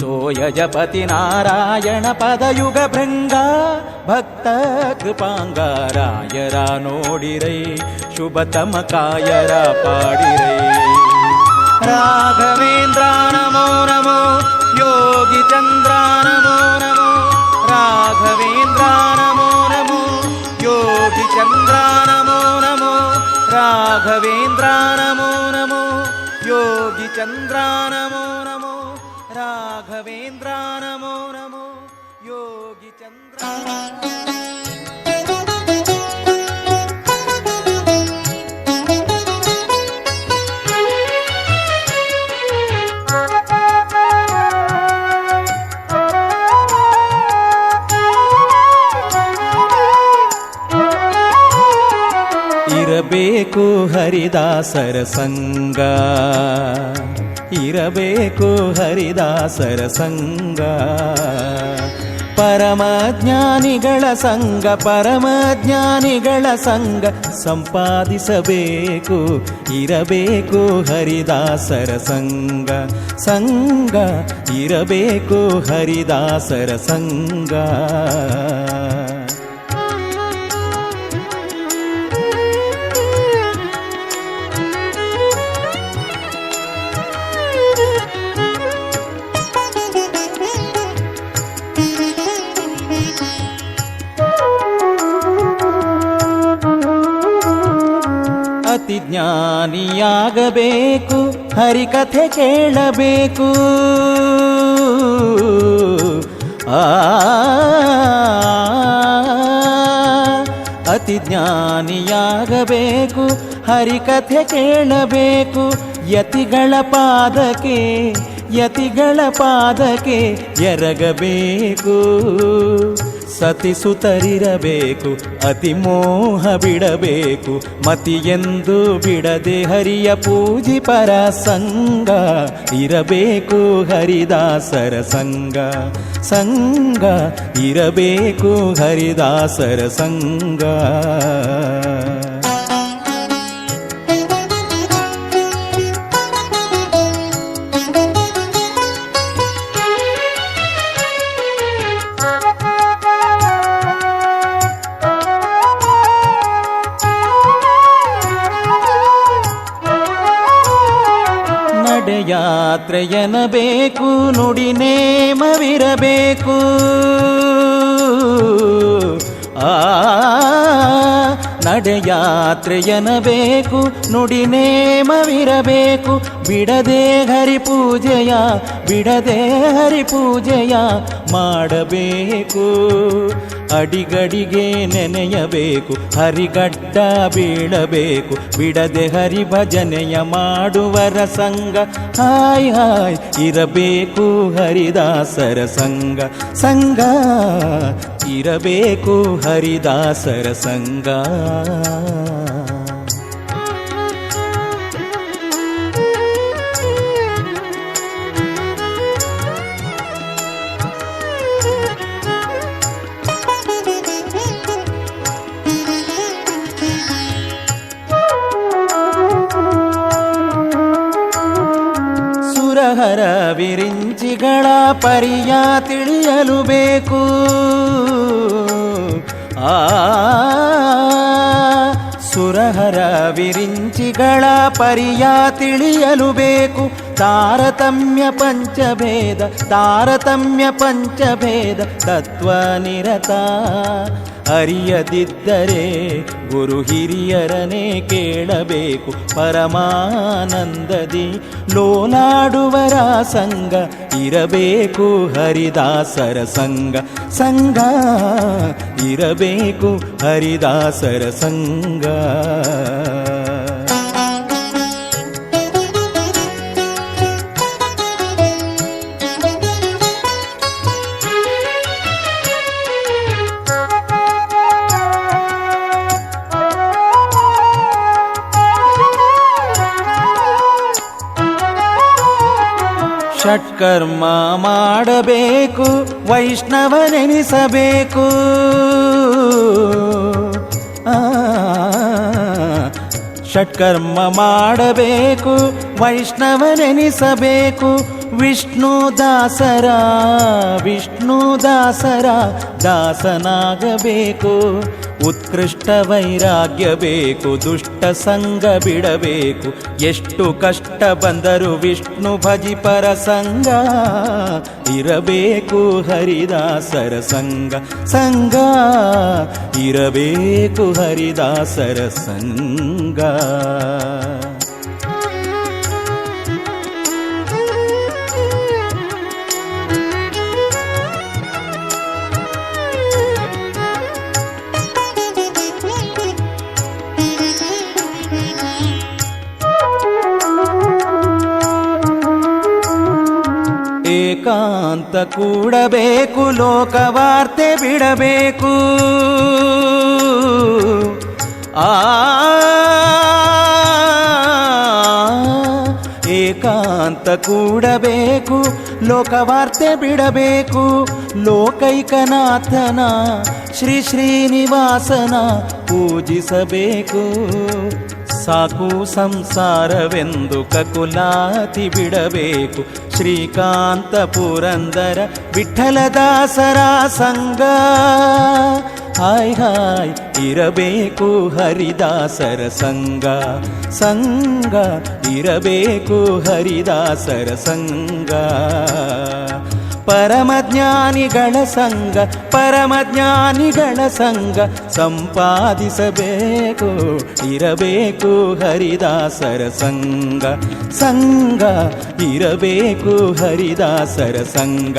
ತೋಯ ಜಪತಿ ನಾರಾಯಣ ಪದಯುಗ ಭೃಂಗ ಭಕ್ತ ಕೃಪಾಂಗ ರಾಯರ ನೋಡಿರೈ ಶುಭತಮ ಕಾಯರ ಪಾಡಿರೈ ರಾಘವೇಂದ್ರ ನಮೋ ನಮೋ ಯೋಗಿ ಚಂದ್ರ ನಮೋ ನಮೋ ರಾಘವೇಂದ್ರ ನಮೋ ನಮೋ ಯೋಗಿ ಚಂದ್ರ ನಮೋ ನಮೋ ರಾಘವೇಂದ್ರ ನಮೋ ನಮೋ ಯೋಗಿ ಚಂದ್ರ ನಮೋ ನಮೋ ರಾಘವೇಂದ್ರ ನಮೋ ನಮೋ ಯೋಗಿ ಚಂದ್ರ. ಇರಬೇಕು ಹರಿದಾಸರ ಸಂಗ ಇರಬೇಕು ಹರಿದಾಸರ ಸಂಗ ಪರಮಜ್ಞಾನಿಗಳ ಸಂಗ ಪರಮಜ್ಞಾನಿಗಳ ಸಂಗ ಸಂಪಾದಿಸಬೇಕು ಇರಬೇಕು ಹರಿದಾಸರ ಸಂಗ ಸಂಗ ಇರಬೇಕು ಹರಿದಾಸರ ಸಂಗ. ಅತಿ ಜ್ಞಾನಿಯಾಗಬೇಕು ಹರಿಕಥೆ ಕೇಳಬೇಕು ಅತಿ ಜ್ಞಾನಿಯಾಗಬೇಕು ಹರಿಕಥೆ ಕೇಳಬೇಕು ಯತಿಗಳ ಪಾದಕ್ಕೆ ಎರಗಬೇಕು ಸತಿಸುತರಿರಬೇಕು ಅತಿ ಮೋಹ ಬಿಡಬೇಕು ಮತಿಯೆಂದು ಬಿಡದೆ ಹರಿಯ ಪೂಜಿ ಪರ ಸಂಗ ಇರಬೇಕು ಹರಿದಾಸರ ಸಂಗ ಸಂಗ ಇರಬೇಕು ಹರಿದಾಸರ ಸಂಗ. ನಡೆಯಾತ್ರೆಯನಬೇಕು, ನುಡಿ ನೇಮವಿರಬೇಕು. ನಡೆಯಾತ್ರೆಯನಬೇಕು, ನುಡಿ ನೇಮವಿರಬೇಕು. ಬಿಡದೆ ಹರಿಪೂಜೆಯ ಮಾಡಬೇಕು. ಅಡಿಗಡಿಗೆ ನೆನೆಯಬೇಕು, ಹರಿಗಡ್ಡ ಬೀಳಬೇಕು. ಬಿಡದೆ ಹರಿಭಜನೆಯ ಮಾಡುವರ ಸಂಗ ಹಾಯ್ ಹಾಯ್ ಇರಬೇಕು. ಹರಿದಾಸರ ಸಂಗ ಇರಬೇಕು. ಹರಿದಾಸರ ಸಂಗ. ಸುರಹರ ವಿರಿಂಚಿಗಳ ಪರಿಯ ತಿಳಿಯಲು ಬೇಕು. ಸುರಹರ ವಿರಿಂಚಿಗಳ ಪರಿಯ ತಿಳಿಯಲು ಬೇಕು. ತಾರತಮ್ಯ ಪಂಚಭೇದ ತತ್ವ ನಿರತ ಅರಿಯದಿದ್ದರೆ ಗುರು ಹಿರಿಯರನೇ ಕೇಳಬೇಕು. ಪರಮಾನಂದದಿ ಲೋಲಾಡುವರ ಸಂಗ ಇರಬೇಕು. ಹರಿದಾಸರ ಸಂಗ ಇರಬೇಕು. ಹರಿದಾಸರ ಸಂಗ. ಷಟ್ಕರ್ಮ ಮಾಡಬೇಕು, ವೈಷ್ಣವನೆನಿಸಬೇಕು. ಷಟ್ಕರ್ಮ ಮಾಡಬೇಕು, ವೈಷ್ಣವನೆನಿಸಬೇಕು. ವಿಷ್ಣು ದಾಸರ ದಾಸನಾಗಬೇಕು. ಉತ್ಕೃಷ್ಟ ವೈರಾಗ್ಯ ಬೇಕು, ದುಷ್ಟ ಸಂಗ ಬಿಡಬೇಕು. ಎಷ್ಟು ಕಷ್ಟ ಬಂದರೂ ವಿಷ್ಣು ಭಜಿಪರ ಸಂಗ ಇರಬೇಕು. ಹರಿದಾಸರ ಸಂಗ ಇರಬೇಕು. ಹರಿದಾಸರ ಸಂಗ. ಏಕಾಂತ ಕೂಡಬೇಕು, ಲೋಕವಾರ್ತೆ ಬಿಡಬೇಕು. ಏಕಾಂತ ಕೂಡಬೇಕು, ಲೋಕವಾರ್ತೆ ಬಿಡಬೇಕು. ಲೋಕೈಕನಾಥನ ಶ್ರೀ ಶ್ರೀನಿವಾಸನ ಪೂಜಿಸಬೇಕು. ಸಾಕು ಸಂಸಾರವೆಂದು ಕಕುಲಾತಿ ಬಿಡಬೇಕು. ಶ್ರೀಕಾಂತ ಪುರಂದರ ವಿಠಲದಾಸರ ಸಂಗ ಹಾಯ್ ಹಾಯ್ ಇರಬೇಕು. ಹರಿದಾಸರ ಸಂಗ ಇರಬೇಕು. ಹರಿದಾಸರ ಸಂಗ. ಪರಮಜ್ಞಾನಿಗಳ ಸಂಗ ಸಂಪಾದಿಸಬೇಕು. ಇರಬೇಕು. ಹರಿದಾಸರ ಸಂಗ ಇರಬೇಕು. ಹರಿದಾಸರ ಸಂಗ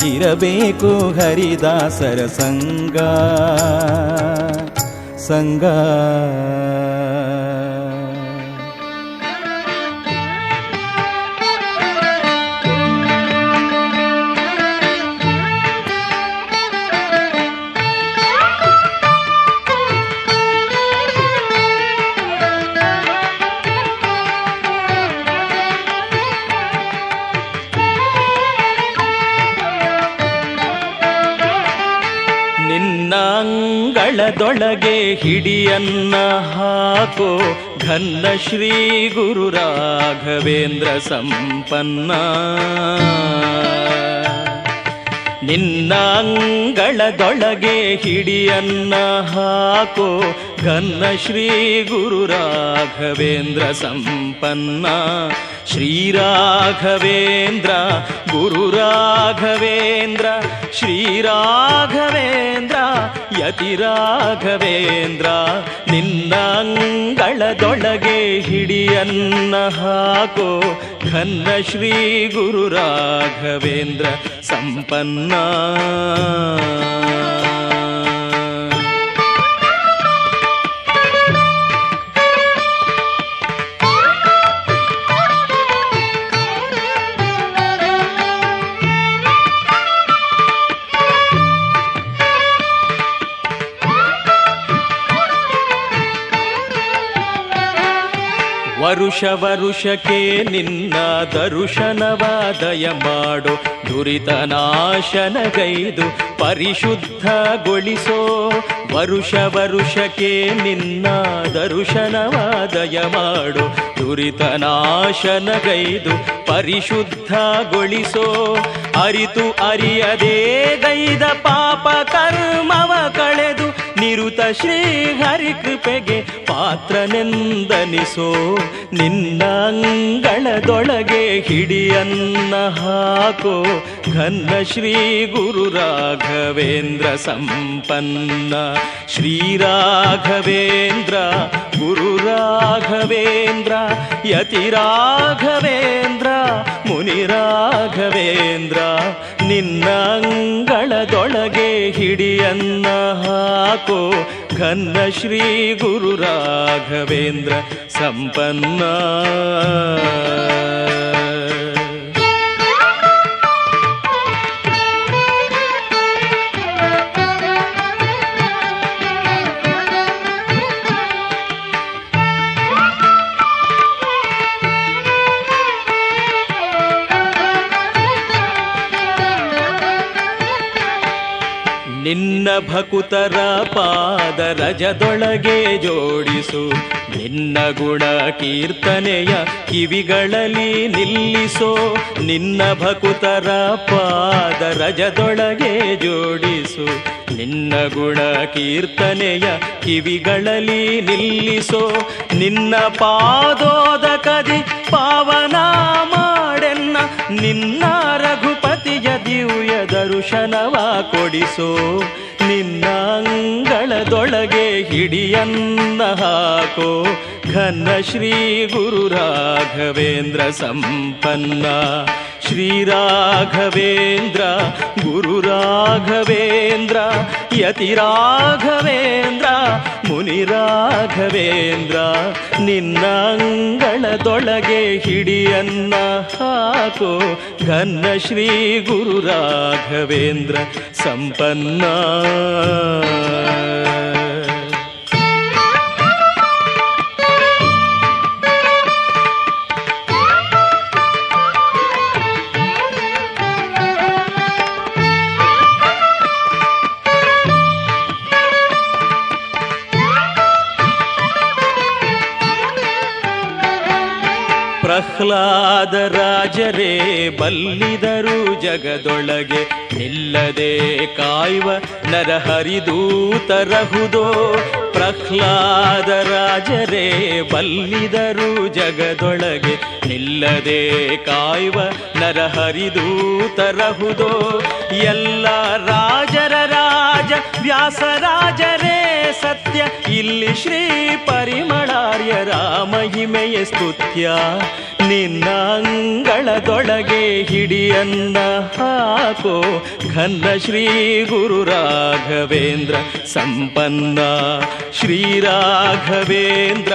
ಇರಬೇಕು. ಹರಿದಾಸರ ಸಂಗ. ಅಂಗಳದೊಳಗೆ ಹಿಡಿಯನ್ನ ಹಾಕೋ ಘನ್ನ ಶ್ರೀ ಗುರು ರಾಘವೇಂದ್ರ ಸಂಪನ್ನ. ನಿನ್ನ ಅಂಗಳದೊಳಗೆ ಹಿಡಿಯನ್ನ ಹಾಕೋ ಘನ್ನ ಶ್ರೀ ಗುರು ರಾಘವೇಂದ್ರ ಸಂಪನ್ನ ಶ್ರೀ ರಾಘವೇಂದ್ರ ಗುರು ರಾಘವೇಂದ್ರ ಶ್ರೀ ರಾಘವೇಂದ್ರ ಯತಿ ರಾಘವೇಂದ್ರ ನಿನ್ನ ಅಂಗಳದೊಳಗೆ ಹಿಡಿಯನ್ನ ಹಾಕೋ ಘನ್ನ ಶ್ರೀ ಗುರು ರಾಘವೇಂದ್ರ ಸಂಪನ್ನ ವರುಷ ವರುಷಕ್ಕೆ ನಿನ್ನ ದರುಶನವ ದಯ ಮಾಡು ದುರಿತ ನಾಶನಗೈದು ಪರಿಶುದ್ಧಗೊಳಿಸೋ ವರುಷ ವರುಷಕ್ಕೆ ನಿನ್ನ ದರುಶನವ ದಯ ಮಾಡು ದುರಿತ ನಾಶನಗೈದು ಪರಿಶುದ್ಧಗೊಳಿಸೋ ಅರಿತು ಅರಿಯದೇ ಗೈದ ಪಾಪ ಕರ್ಮವ ಕಳೆದು ನಿರುತ ಶ್ರೀ ಹರಿ ಕೃಪೆಗೆ ಪಾತ್ರನೆಂದನಿಸೋ ನಿನ್ನ ಅಂಗಳದೊಳಗೆ ಹಿಡಿಯನ್ನ ಹಾಕೋ ಘನ್ನ ಶ್ರೀ ಗುರು ರಾಘವೇಂದ್ರ ಸಂಪನ್ನ ಶ್ರೀ ರಾಘವೇಂದ್ರ ಗುರು ರಾಘವೇಂದ್ರ ಯತಿ ರಾಘವೇಂದ್ರ ಮುನಿ ರಾಘವೇಂದ್ರ ನಿನ್ನ ಅಂಗಳದೊಳಗೆ ಹಿಡಿಯನ್ನ ಹಾಕೋ ಘನ್ನ ಶ್ರೀ ಗುರು ರಾಘವೇಂದ್ರ ಸಂಪನ್ನ ನಿನ್ನ ಭಕುತರ ಪಾದ ರಜದೊಳಗೆ ಜೋಡಿಸು ನಿನ್ನ ಗುಣ ಕೀರ್ತನೆಯ ಕಿವಿಗಳಲ್ಲಿ ನಿಲ್ಲಿಸೋ ನಿನ್ನ ಭಕುತರ ಪಾದ ರಜದೊಳಗೆ ಜೋಡಿಸು ನಿನ್ನ ಗುಣ ಕೀರ್ತನೆಯ ಕಿವಿಗಳಲ್ಲಿ ನಿಲ್ಲಿಸೋ ನಿನ್ನ ಪಾದೋದಕದಿ ಪಾವನ ಮಾಡೆನ್ನ ನಿನ್ನ ರಘುಪತಿಯ ದಿವ್ಯ ದರ್ಶನವ ಕೊಡಿಸೋ ನಿನ್ನ ಅಂಗಳದೊಳಗೆ ಹಿಡಿಯನ್ನ ಹಾಕೋ ಘನ್ನ ಶ್ರೀ ಗುರು ರಾಘವೇಂದ್ರ ಸಂಪನ್ನ ಶ್ರೀ ರಾಘವೇಂದ್ರ ಗುರು ರಾಘವೇಂದ್ರ ಯತಿ ರಾಘವೇಂದ್ರ ಮುನಿ ರಾಘವೇಂದ್ರ ನಿನ್ನ ಅಂಗಳದೊಳಗೆ ಹಿಡಿಯನ್ನ ಹಾಕೋ ಘನ್ನ ಶ್ರೀ ಗುರು ರಾಘವೇಂದ್ರ ಸಂಪನ್ನ ಪ್ರಹ್ಲಾದ ರಾಜರೇ ಬಲ್ಲಿದರು ಜಗದೊಳಗೆ ನಿಲ್ಲದೆ ಕಾಯುವ ನರಹರಿದೂತರಹುದೋ ಪ್ರಹ್ಲಾದ ರಾಜರೇ ಬಲ್ಲಿದರು ಜಗದೊಳಗೆ ನಿಲ್ಲದೆ ಕಾಯುವ ನರಹರಿದೂತರಹುದೋ ಎಲ್ಲ ರಾಜರ ರಾಜ ವ್ಯಾಸರಾಜರೇ ಸತ್ಯ ಇಲ್ಲಿ ಶ್ರೀ ಪರಿಮಳಾರ್ಯರ ಮಹಿಮೆಯ ಸ್ತುತ್ಯ ನಿನ್ನ ಅಂಗಳದೊಳಗೆ ಹಿಡಿಯನ್ನ ಹಾಕೋ ಘನ್ನ ಶ್ರೀ ಗುರು ರಾಘವೇಂದ್ರ ಸಂಪನ್ನ ಶ್ರೀ ರಾಘವೇಂದ್ರ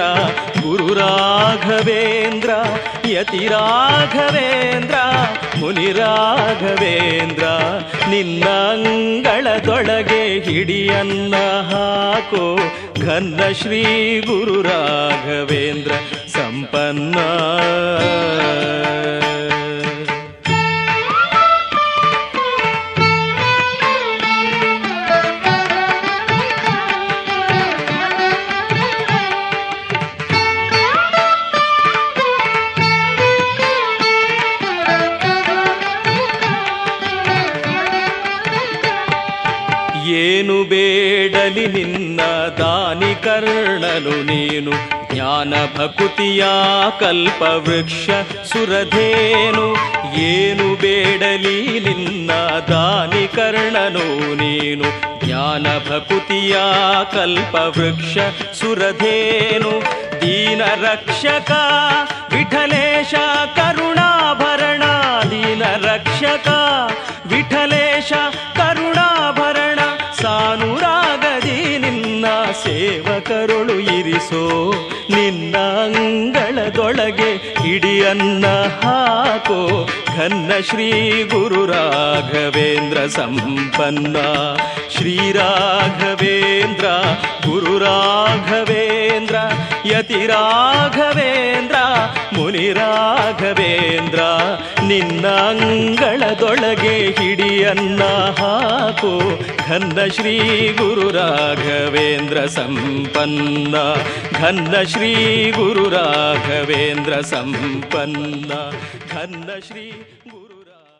ಗುರು ರಾಘವೇಂದ್ರ ಯತಿ ರಾಘವೇಂದ್ರ ಮುನಿ ರಾಘವೇಂದ್ರ ನಿನ್ನ ಅಂಗಳದೊಳಗೆ ಹಿಡಿಯನ್ನ ಹಾಕೋ ಘನ್ನ ಶ್ರೀ ಗುರು ರಾಘವೇಂದ್ರ ಸಂಪನ್ನ ನಿನ್ನ ದಾನಿ ಕರ್ಣನು ನೀನು ಜ್ಞಾನ ಭಕುತಿಯ ಕಲ್ಪವೃಕ್ಷ ಸುರಧೇನು ಏನು ಬೇಡಲಿ ನಿನ್ನ ದಾನಿ ಕರ್ಣನು ನೀನು ಜ್ಞಾನ ಭಕುತಿಯ ಕಲ್ಪವೃಕ್ಷ ಸುರಧೇನು ದೀನ ರಕ್ಷಕ ವಿಠಲೇಶ ಕರುಣಾಭರಣ ದೀನ ರಕ್ಷಕ ವಿಠಲೇಶ ಕರುಣಾಭರಣ ಸಾನುರಾಗದಿ ನಿನ್ನ ಸೇವಕರುಳು ಇರಿಸೋ ನಿನ್ನ ಅಂಗಳದೊಳಗೆ ಹಿಡಿಯನ್ನ ಹಾಕೋ ಘನ್ನ ಶ್ರೀ ಗುರು ರಾಘವೇಂದ್ರ ಸಂಪನ್ನ ಶ್ರೀ ರಾಘವೇಂದ್ರ ಗುರು ರಾಘವೇಂದ್ರ ಯತಿ ರಾಘವೇಂದ್ರ ಮುನಿ ರಾಘವೇಂದ್ರ ನಿನ್ನ ಅಂಗಳದೊಳಗೆ ಹಿಡಿಯನ್ನ ಹಾಕೋ ಘನ್ನ ಶ್ರೀ ಗುರು ರಾಘವೇಂದ್ರ ಸಂಪನ್ನ ಘನ್ನ ಶ್ರೀ ಗುರು ರಾಘವೇಂದ್ರ ಸಂಪನ್ನ ಘನ್ನ ಶ್ರೀ